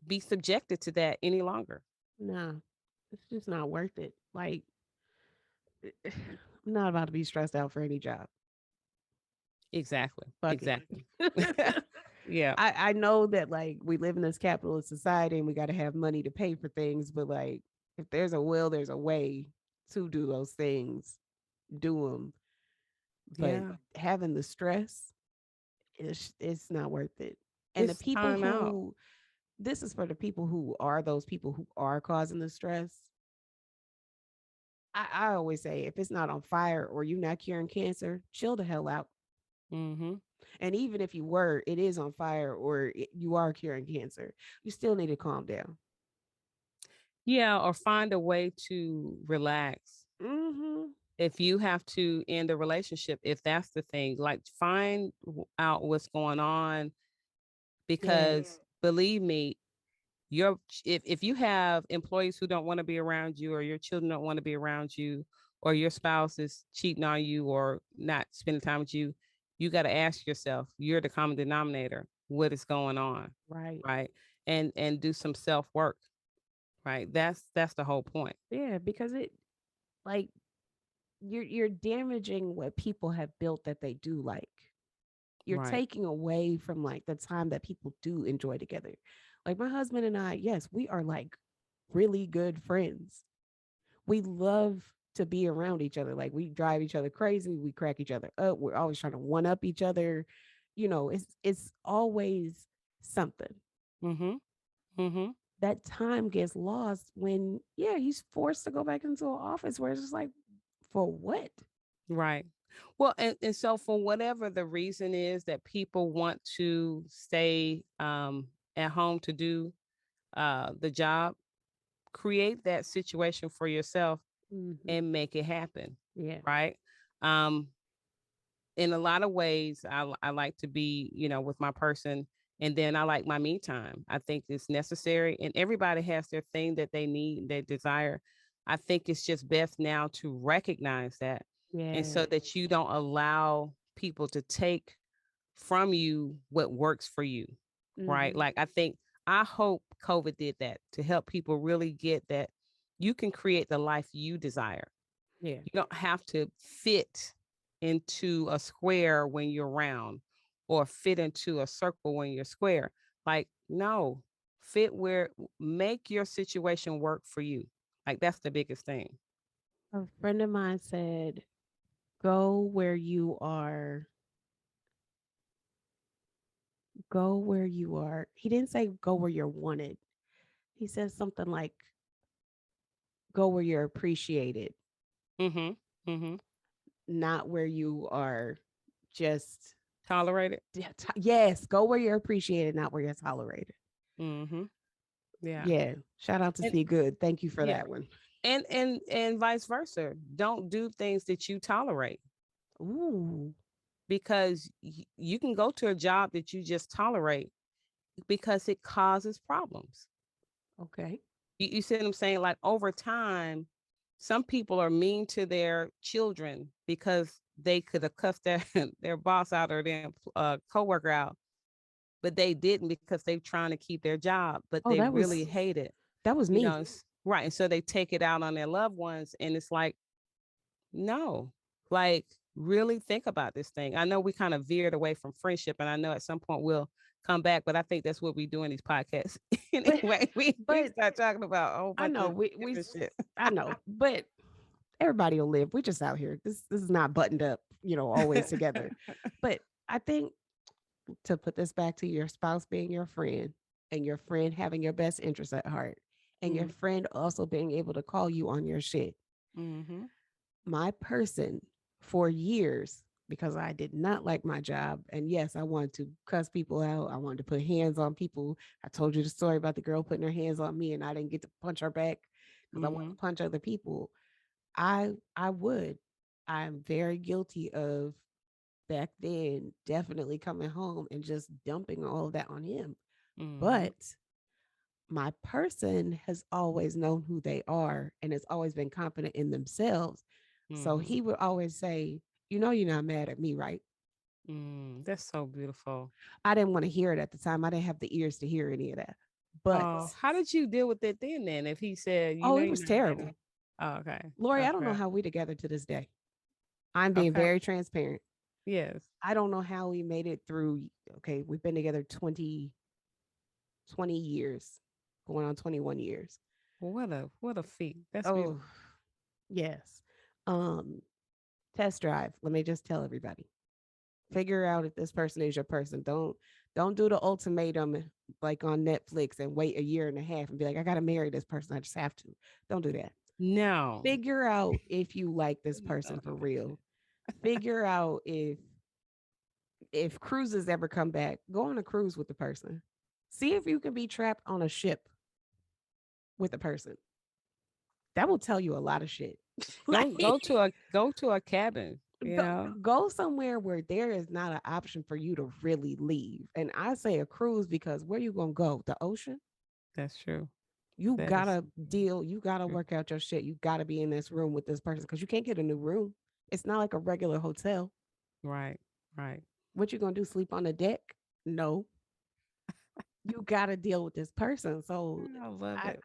be subjected to that any longer. Nah, it's just not worth it. Like, I'm not about to be stressed out for any job. Exactly. Fuck it. Exactly. Yeah. I know that like we live in this capitalist society and we got to have money to pay for things, but like if there's a will, there's a way to do those things, do them. But Yeah. having the stress, it's not worth it. And the It's people time out. who this is for the people who are those people who are causing the stress. I always say if it's not on fire or you're not curing cancer, chill the hell out. Mm-hmm. And even if you were, it is on fire or you are curing cancer, you still need to calm down. Yeah. Or find a way to relax. Mm-hmm. If you have to end a relationship, if that's the thing, like find out what's going on, Yeah. because believe me, your if you have employees who don't want to be around you, or your children don't want to be around you, or your spouse is cheating on you or not spending time with you, you got to ask yourself, you're the common denominator. what is going on, Right. right? And do some self-work, right? That's the whole point. Yeah, because it like you're damaging what people have built that they do like. You're Right. taking away from like the time that people do enjoy together. Like my husband and I, yes, we are like really good friends. We love to be around each other. Like we drive each other crazy, we crack each other up. We're always trying to one up each other. You know, it's always something. Mhm. Mhm. That time gets lost when yeah, he's forced to go back into an office where it's just like for what? Right. Well, and so for whatever the reason is that people want to stay at home to do the job, create that situation for yourself Hmm. and make it happen. Yeah. Right. Um, in a lot of ways, I like to be, with my person. And then I like my me time. I think it's necessary. And everybody has their thing that they need, they desire. I think it's just best now to recognize that. And Yeah. so that you don't allow people to take from you what works for you. Right. Hmm. Like, I hope COVID did that to help people really get that you can create the life you desire. Yeah. You don't have to fit into a square when you're round or fit into a circle when you're square. Like, no, fit where make your situation work for you. Like, that's the biggest thing. A friend of mine said, go where you are, go where you are. He didn't say go where you're wanted. He said something like go where you're appreciated, Mm-hmm. Mm-hmm. not where you are just Tolerate it. yeah, yes, go where you're appreciated, not where you're tolerated. Mm-hmm. Yeah. Yeah. Shout out to And See Good. Thank you for yeah. that one. And vice versa. Don't do things that you tolerate Ooh. because you can go to a job that you just tolerate because it causes problems. Okay. You see what I'm saying? Like over time, some people are mean to their children because they could have cussed their their boss out or their coworker out, but they didn't because they're trying to keep their job, but Oh, they really hate it, that was me. right? And so they take it out on their loved ones, and it's like, no, like really think about this thing. I know we kind of veered away from friendship, and I know at some point we'll come back, but I think that's what we do in these podcasts. But Anyway, we but start talking about a whole I bunch know of we different shit. I know, but everybody will live. We just out here. This is not buttoned up, always together. But I think to put this back to your spouse being your friend and your friend having your best interest at heart and your Mm, friend also being able to call you on your shit. mhm, My person for years because I did not like my job. And yes, I wanted to cuss people out. I wanted to put hands on people. I told you the story about the girl putting her hands on me and I didn't get to punch her back because I wanted mhm, to punch other people. I would. I'm very guilty of back then definitely coming home and just dumping all of that on him. mhm, But my person has always known who they are and has always been confident in themselves. So mhm. he would always say, you're not mad at me, right? That's so beautiful. I didn't want to hear it at the time. I didn't have the ears to hear any of that. But Oh, how did you deal with it then? If he said, oh, it you're was not mad at terrible. me. Oh, okay. Lori, I don't know Okay. how we together to this day. I'm being Okay. very transparent. Yes. I don't know how we made it through. Okay, we've been together 20 years, going on 21 years. What a feat. That's Oh, beautiful. yes. Um, Test drive. Let me just tell everybody. Figure out if this person is your person. Don't do the ultimatum like on Netflix and wait a year and a half and be like, I gotta marry this person. I just have to. Don't do that. No. Figure out if you like this Please person don't do for that shit. real. Figure out if cruises ever come back, go on a cruise with the person. See if you can be trapped on a ship with a person. That will tell you a lot of shit. Go Like go to a cabin, you go, know? go somewhere where there is not an option for you to really leave. And I say a cruise because where you gonna go? The ocean? That's true. You That is gotta deal, you gotta true. work out your shit. You gotta be in this room with this person because you can't get a new room. It's not like a regular hotel. Right. Right. What you gonna do? Sleep on the deck? No. you got to deal with this person. So I love I it.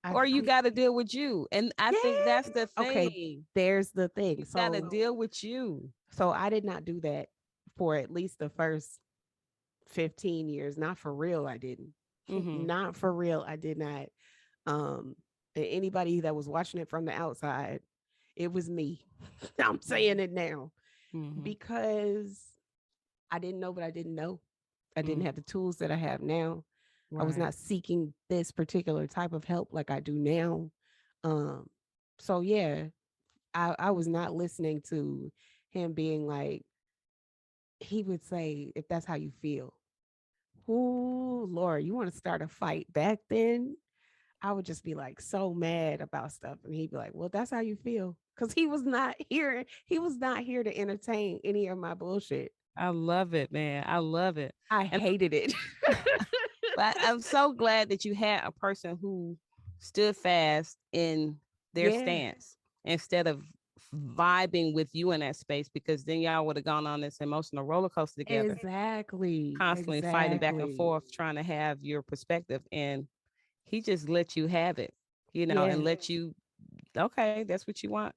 I Or you think got to deal with you. And I think yeah. that's the Okay, thing. there's the thing. You got to So deal with you. I did not do that for at least the first 15 years. Not for real, I didn't. Mhm. Not for real, I did not. Um and anybody that was watching it from the outside, it was me. I'm saying Mhm. it now Mhm. because I didn't know what I didn't know. I didn't Mhm. have the tools that I have now. I was Right. not seeking this particular type of help like I do now. Um, so yeah, I was not listening to him being like, he would say, if that's how you feel, oh Lord, you want to start a fight back then? I would just be like so mad about stuff. And he'd be like, well, that's how you feel. Cause he was not here to entertain any of my bullshit. I love it, man. I love it. I And hated it. but I'm so glad that you had a person who stood fast in their Yeah. stance instead of vibing with you in that space, because then y'all would have gone on this emotional roller coaster together, Exactly. constantly fighting back and Exactly. forth, trying to have your perspective. And he just let you have it, and Yeah. let you, okay, that's what you want.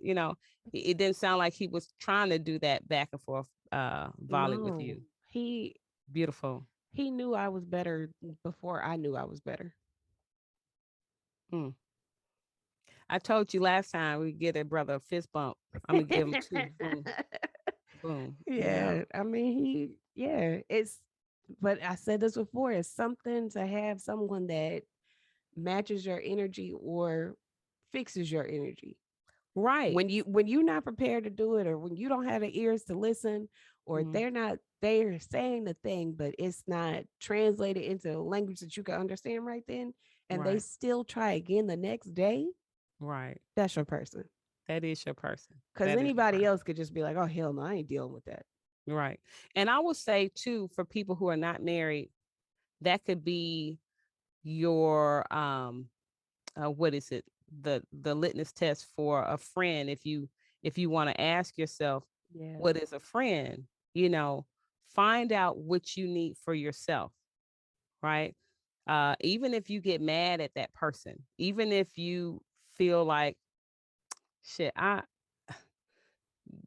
It didn't sound like he was trying to do that back and forth volley with No. you. Beautiful. He knew I was better before I knew I was better. Mm. I told you last time we get a brother a fist bump. I'm gonna give him two. Boom, boom. Yeah. I mean, it's but I said this before, it's something to have someone that matches your energy or fixes your energy. Right. When you're not prepared to do it, or when you don't have the ears to listen, or Mm, they're saying the thing but it's not translated into a language that you can understand right then, and they right. still try again the next day, Right. that's your person. That is your person. Because That is your anybody person. else could just be like, oh hell no, I ain't dealing with that. Right. And I will say too, for people who are not married, that could be your what is it? The litmus test for a friend. If you want to ask yourself, Yeah. what is a friend? You know, find out what you need for yourself, right? Even if you get mad at that person, even if you feel like shit,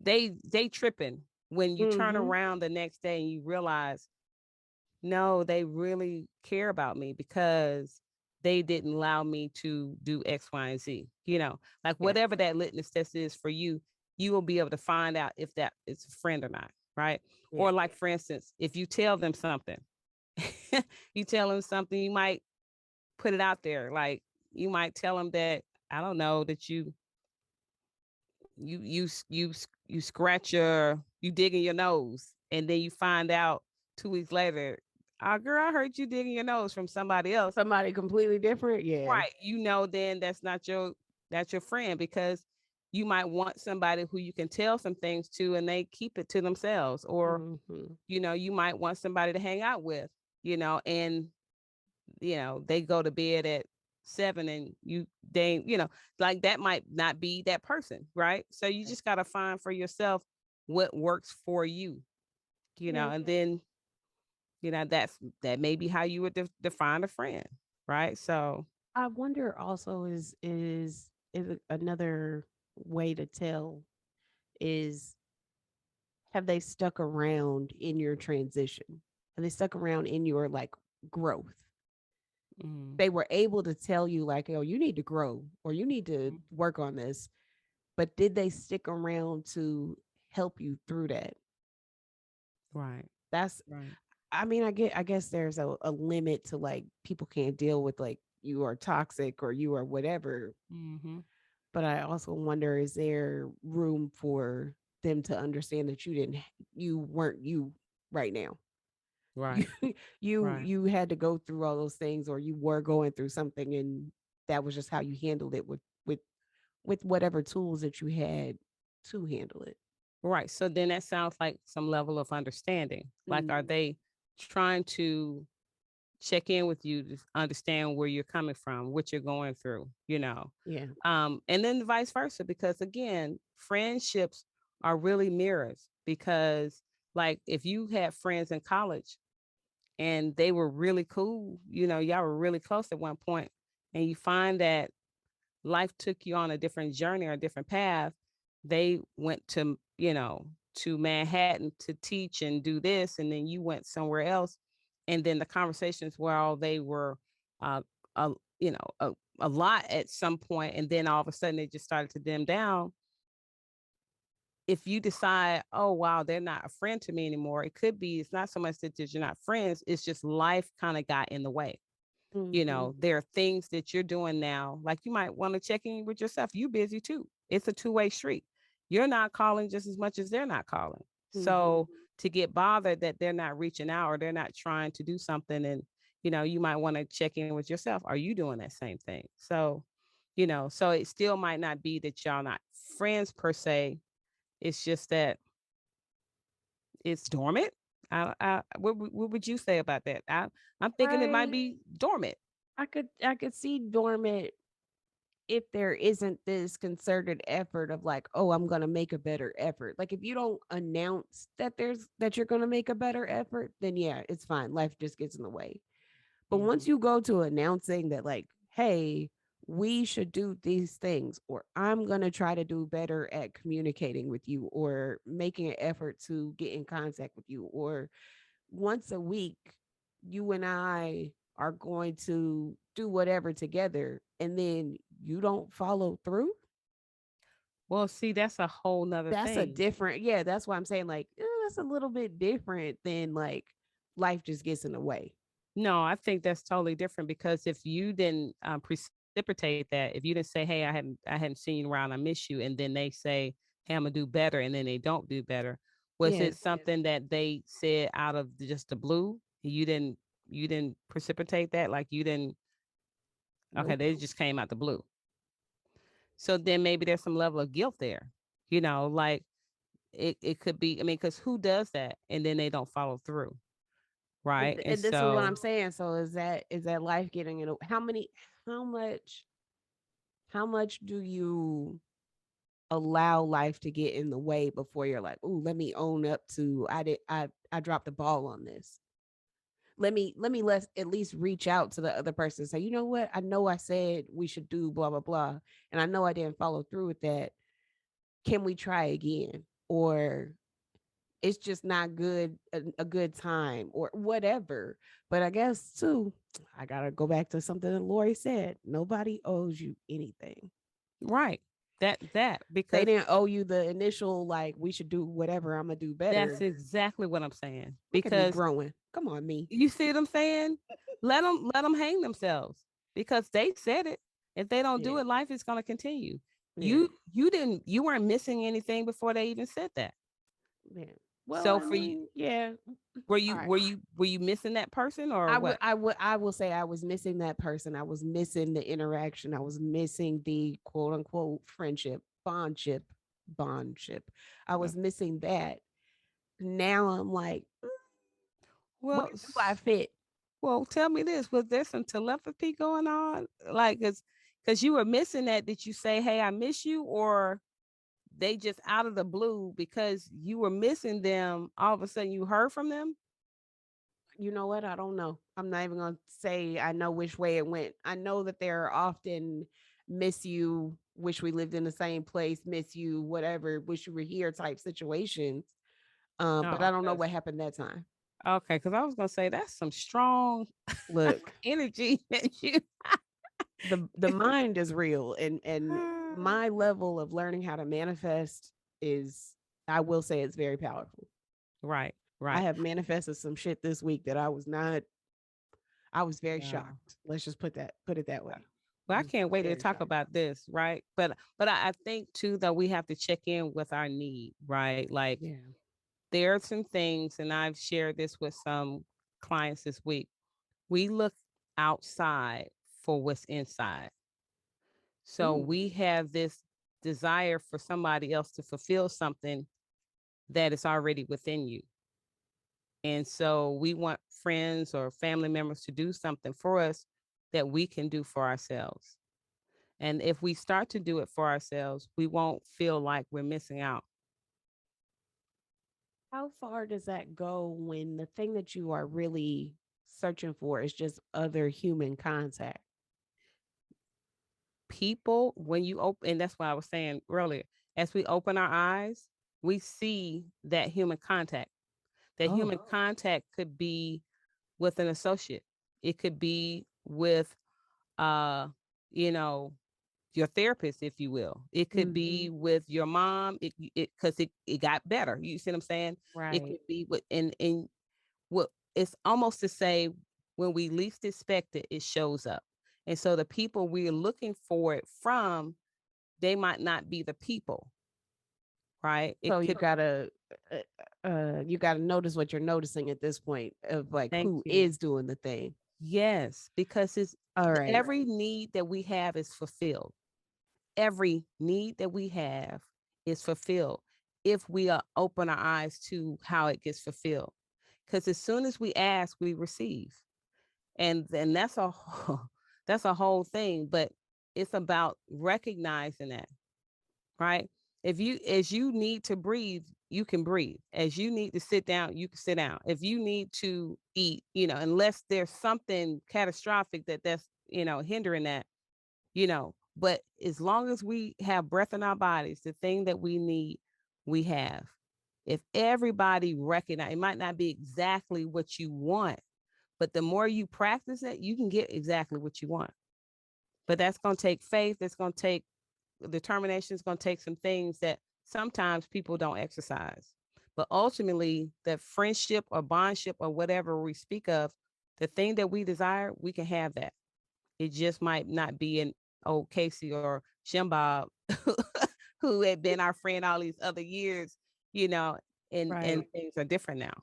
they tripping, when you turn Mm-hmm. around the next day and you realize, no, they really care about me because they didn't allow me to do X, Y, and Z. Like Yes. whatever that litmus test is for you, you will be able to find out if that is a friend or not, right? Yeah. Or like for instance, if you tell them something, you tell them something, you might put it out there. Like you might tell them that, I don't know, that you scratch you digging your nose, and then you find out 2 weeks later, girl, I heard you digging your nose from somebody else. Somebody completely different. Yeah. Right. Then that's your friend, because you might want somebody who you can tell some things to and they keep it to themselves. Or, Mm-hmm. you might want somebody to hang out with, and they go to bed at 7 and like that might not be that person, right? So you just got to find for yourself what works for you, Yeah. and then that may be how you would define a friend, right? So I wonder also, is another way to tell is, have they stuck around in your transition? Have they stuck around in your like growth? mm, They were able to tell you like, oh, you need to grow or you need to mm, work on this, but did they stick around to help you through that? right, That's right. I mean, I guess there's a limit to like people can't deal with like you are toxic or you are whatever. Hmm. But I also wonder, is there room for them to understand that you weren't you right now? You Right, right. you had to go through all those things, or you were going through something, and that was just how you handled it with whatever tools that you had to handle it. Right. So then that sounds like some level of understanding. Like, are Mm, they trying to check in with you to understand where you're coming from, what you're going through, yeah. and then vice versa, because again, friendships are really mirrors, because like if you had friends in college, and they were really cool. Y'all were really close at one point, and you find that life took you on a different journey or a different path. They went to Manhattan to teach and do this, and then you went somewhere else, and then the conversations were all they were, uh, a a lot at some point, and then all of a sudden they just started to dim down. If you decide, oh wow, they're not a friend to me anymore, it's not so much that you're not friends, it's just life kind of got in the way. Mhm. There are things that you're doing now, like you might want to check in with yourself. You busy too. It's a two-way street. You're not calling just as much as they're not calling. Mhm. So to get bothered that they're not reaching out or they're not trying to do something, and you might want to check in with yourself. Are you doing that same thing? So it still might not be that y'all not friends per se. It's just that it's dormant. What would you say about that? I'm thinking it might I be dormant. I could see dormant if there isn't this concerted effort of like, oh, I'm gonna make a better effort. Like if you don't announce that you're gonna make a better effort, then yeah, it's fine. Life just gets in the way. But once Mhm. you go to announcing that, like, hey, we should do these things, or I'm going to try to do better at communicating with you, or making an effort to get in contact with you, or once a week, you and I are going to do whatever together, and then you don't follow through. Well, see, that's a whole nother That's a thing. different, yeah, that's why I'm saying, like, that's a little bit different than like life just gets in the way. No, I think that's totally different because if you didn't precipitate that, if you didn't say, "Hey, I hadn't seen you around, I miss you," and then they say, "Hey, I'm gonna do better," and then they don't do better, was Yeah. it something that they said out of just the blue? You didn't precipitate that, like you didn't. Okay, Nope. they just came out the blue. So then maybe there's some level of guilt there. Like it could be. I mean, because who does that and then they don't follow through, right? And And this is what so, I'm saying. So is that life getting in how much how much do you allow life to get in the way before you're like, "Ooh, let me own up to I dropped the ball on this. Let at least reach out to the other person and say, you know what? I know I said we should do blah blah blah, and I know I didn't follow through with that. Can we try again?" Or it's just not a good time or whatever. But I guess too, I gotta go back to something that Lori said. Nobody owes you anything. right, that They because didn't owe you the initial like we should do whatever. I'm gonna do that's better. exactly what I'm saying. Look at me Because growing. Come on, me. you see what I'm saying? Let them hang themselves because they said it. If they don't do Yeah, it, life is going to continue. yeah, You weren't missing anything before they even said that. yeah. Well, So I for you, mean, yeah. were All you right. were you were you missing that person or what? I will say I was missing that person. I was missing the interaction. I was missing the quote unquote friendship, bondship. I Uh, was missing that. Now I'm like, where Well, do I fit? tell me this: was there some telepathy going on? Like, because you were missing that. Did you say, "Hey, I miss you," or they just out of the blue because you were missing them? All of a sudden, you heard from them. You know what? I don't know. I'm not even gonna say I know which way it went. I know that there are often miss you, wish we lived in the same place, miss you, whatever, wish you were here type situations. But I Oh, don't know okay. what happened that time. Okay, because I was gonna say that's some strong Look, energy that you. the mind is real, and my level of learning how to manifest is, I will say, it's very powerful. Right, I right. have manifested some shit this week that I was very Wow. shocked. Let's just put it that Uh, way. Well, I I was can't wait to very talk shocked. about this, right? But I think too that we have to check in with our need, right? Like Yeah. there are some things, and I've shared this with some clients this week. We look outside for what's inside. So Ooh. we have this desire for somebody else to fulfill something that is already within you. And so we want friends or family members to do something for us that we can do for ourselves. And if we start to do it for ourselves, we won't feel like we're missing out. How far does that go when the thing that you are really searching for is just other human contact. People, when you open, and that's why I was saying earlier, as we open our eyes, we see that human contact. That Oh, human contact could be with an associate. It could be with uh, you know, your therapist, if you will. It could hmm be with your mom. It because it got better. You see what I'm saying? It right. could be with and what it's almost to say when we least expect it, it shows up. And so the people we're looking for it from, they might not be the people, right? So It could. you gotta notice what you're noticing at this point of like Thank who you. is doing the thing. Yes, because it's All right. every need that we have is fulfilled. Every need that we have is fulfilled if we open our eyes to how it gets fulfilled. Because as soon as we ask, we receive, and then that's a that's a whole thing. But it's about recognizing that, right? If you as you need to breathe, you can breathe. As you need to sit down, you can sit down. If you need to eat, unless there's something catastrophic that's hindering that, but as long as we have breath in our bodies, the thing that we need, we have. If everybody recognize, it might not be exactly what you want, but the more you practice it, you can get exactly what you want. But that's going to take faith. That's going to take determination. It's going to take some things that sometimes people don't exercise. But ultimately, that friendship or bondship or whatever we speak of, the thing that we desire, we can have that. It just might not be an old Casey or Shimbob who had been our friend all these other years, you know, and Right. things are different now.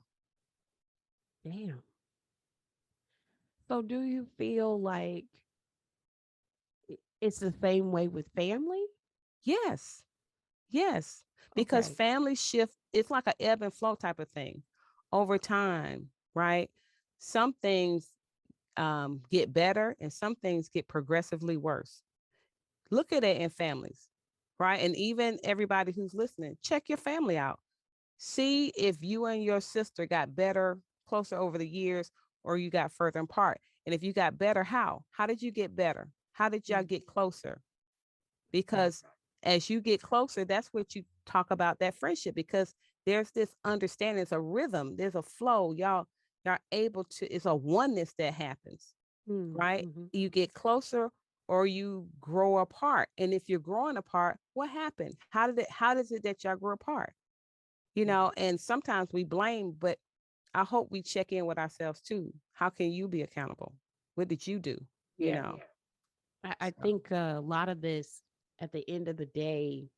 Damn. So do you feel like it's the same way with family? Yes, yes, because Okay. family shift, it's like a ebb and flow type of thing over time, right? Some things get better and some things get progressively worse. Look at it in families, right? And even everybody who's listening, check your family out. See if you and your sister got better, closer over the years, or you got further apart. And if you got better, how? How did you get better? How did y'all Mm, get closer? right. Because as you get closer, that's what you talk about that friendship because there's this understanding, it's a rhythm, there's a flow. Y'all able to, it's a oneness that happens, right? Mm-hmm. You get closer or you grow apart. And if you're growing apart, what happened? How does it that y'all grow apart? And sometimes we blame, but I hope we check in with ourselves too. How can you be accountable? What did you do? You Yeah. know, I so think a lot of this at the end of the day,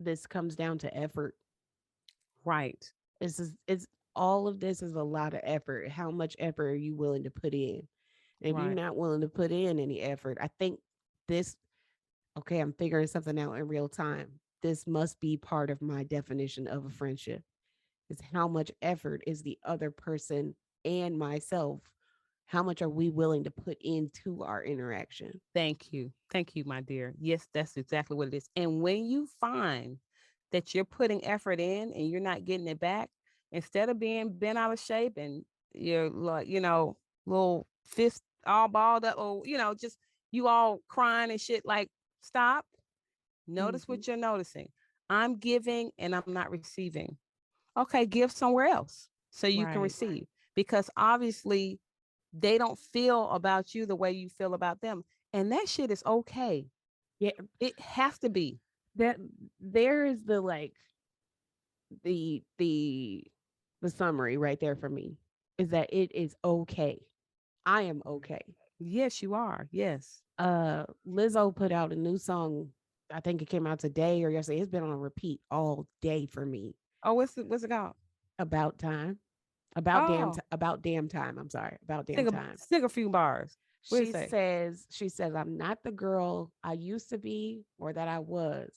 this comes down to effort. right, It's all of this is a lot of effort. How much effort are you willing to put in? And if you're right. not willing to put in any effort, I think this okay, I'm figuring something out in real time. This must be part of my definition of a friendship. Is how much effort is the other person and myself? How much are we willing to put into our interaction? Thank you. Thank you, my dear. Yes, that's exactly what it is. And when you find that you're putting effort in and you're not getting it back, instead of being bent out of shape and you're like, little fist all balled up or, just you all crying and shit, like, stop. Notice Mm-hmm. what you're noticing. I'm giving and I'm not receiving. Okay, give somewhere else so you can Right. receive because obviously they don't feel about you the way you feel about them. And that shit is okay. Yeah. It has to be. That there is the like the the the summary right there for me is that it is okay. I am okay. Yes, you are. Yes. Lizzo put out a new song. I think it came out today or yesterday. It's been on repeat all day for me. Oh, what's it called? About time. Oh, About damn time. I'm sorry. About damn sing a time. sing a few bars. What do you say? She says, I'm not the girl I used to be or that I was.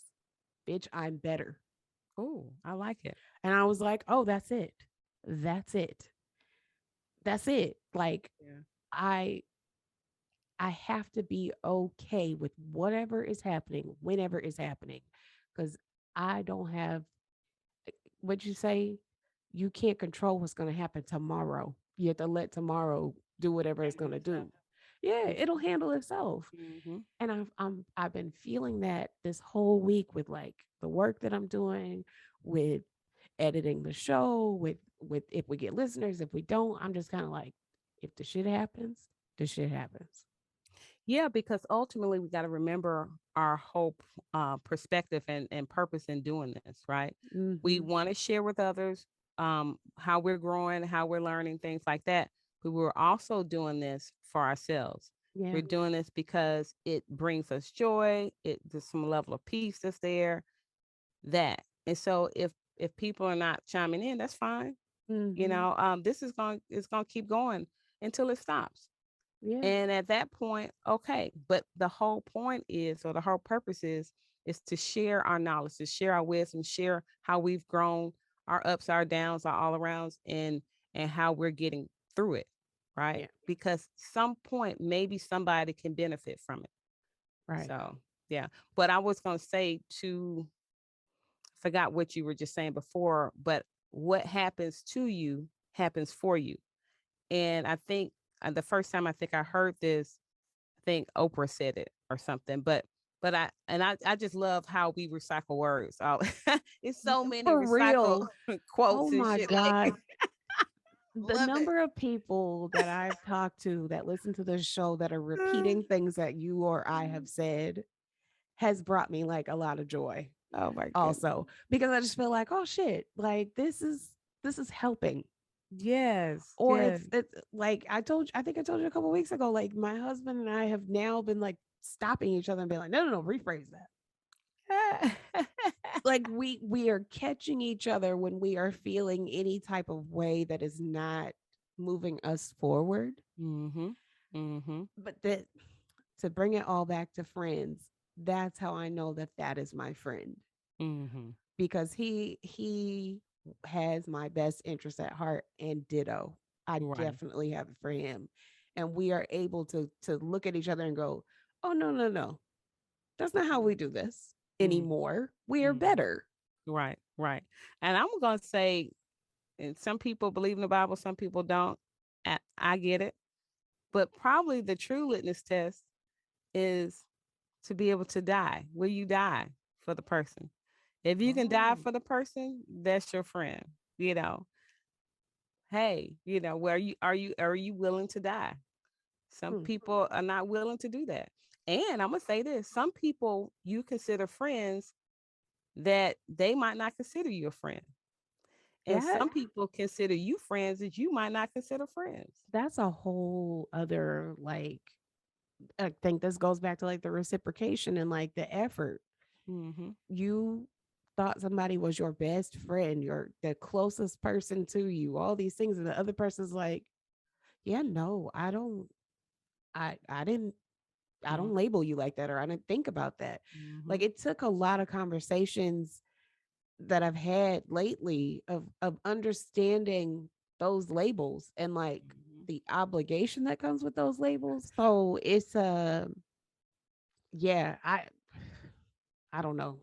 Bitch, I'm better. Oh, I like it. And I was like, oh, that's it. That's it. That's it. Like Yeah. I I have to be okay with whatever is happening, whenever it's happening. Cause I don't have what you say. you can't control what's going to happen tomorrow. You have to let tomorrow do whatever it's Handle going to itself. do. Yeah, it'll handle itself. Mm-hmm. And I've been feeling that this whole week with like the work that I'm doing, with editing the show, with if we get listeners, if we don't, I'm just kind of like, if the shit happens, the shit happens. Yeah, because ultimately we got to remember our whole perspective and purpose in doing this, right? We Mm-hmm. want to share with others how we're growing, how we're learning, things like that. But we're also doing this for ourselves. Yeah. We're doing this because it brings us joy. There's some level of peace that's there. That and so if people are not chiming in, that's fine. Mm-hmm. This is going to keep going until it stops. Yeah. And at that point, okay. But the whole point is, or the whole purpose is to share our knowledge, to share our wisdom, share how we've grown, our ups, our downs, our all arounds, and how we're getting through it, right? Yeah. Because some point maybe somebody can benefit from it. Right. So yeah. But I was gonna say to forgot what you were just saying before, but what happens to you happens for you. And I think the first time I think I heard this, I think Oprah said it or something. But I just love how we recycle words. It's so many For recycle real. Oh quotes and my shit. Like God. The love it. number of people that I've talked to that listen to this show that are repeating things that you or I have said has brought me like a lot of joy Oh my goodness. also, because I just feel like, oh shit, like this is helping. Yes, Or yes. it's like I think I told you a couple weeks ago, like my husband and I have now been like stopping each other and being like, no, no, no, rephrase that. Like we are catching each other when we are feeling any type of way that is not moving us forward. Mm-hmm. Mm-hmm. But that, to bring it all back to friends, that's how I know that that is my friend, Mm-hmm. because he has my best interest at heart, and ditto. I Right. definitely have it for him. And we are able to look at each other and go, "Oh no, no, no. That's not how we do this anymore. We are Mm-hmm. better." Right, right. And I'm gonna say, and some people believe in the Bible, some people don't. I get it, but probably the true litmus test is to be able to die. Will you die for the person? If you can die Oh. for the person, that's your friend. You know, hey, where are you willing to die? Some Hmm. people are not willing to do that. And I'm gonna say this: some people you consider friends that they might not consider you a friend. And That some people consider you friends that you might not consider friends. that's a whole other, like, I think this goes back to like the reciprocation and like the effort. Mm-hmm. You thought somebody was your best friend, your the closest person to you, all these things, and the other person's like, yeah, no, I didn't, I don't Mm-hmm. label you like that, or I didn't think about that. Mm-hmm. Like it took a lot of conversations that I've had lately of understanding those labels and like the obligation that comes with those labels. So it's yeah, I don't know.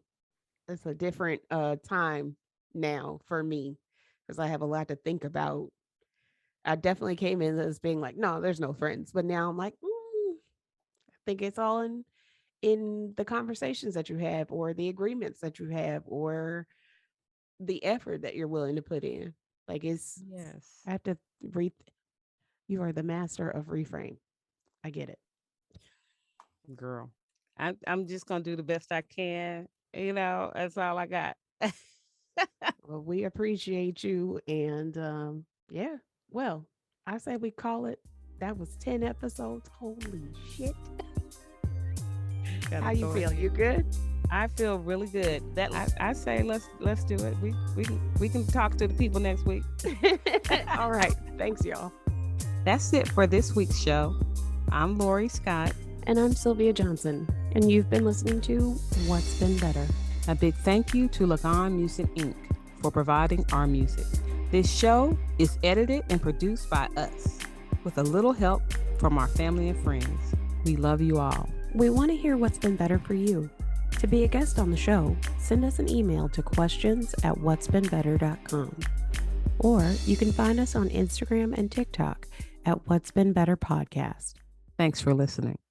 It's a different time now for me, because I have a lot to think about. I definitely came in as being like, no, there's no friends, but now I'm like, I think it's all in the conversations that you have, or the agreements that you have, or the effort that you're willing to put in. Like it's, Yes, I have to re. You are the master of reframe. I get it. girl. I'm just gonna do the best I can. That's all I got. Well, we appreciate you, and yeah. Well, I say we call it. That was 10 episodes. Holy shit! How Gotta you go feel? You ahead. good? I feel really good. That I say let's do it. We can talk to the people next week. All right. Thanks, y'all. That's it for this week's show. I'm Lori Scott. And I'm Sylvia Johnson, and you've been listening to What's Been Better. A big thank you to Lagon Music Inc. for providing our music. This show is edited and produced by us with a little help from our family and friends. We love you all. We want to hear what's been better for you. To be a guest on the show, send us an email to questions@whatsbeenbetter.com. Or you can find us on Instagram and TikTok at What's Been Better Podcast. Thanks for listening.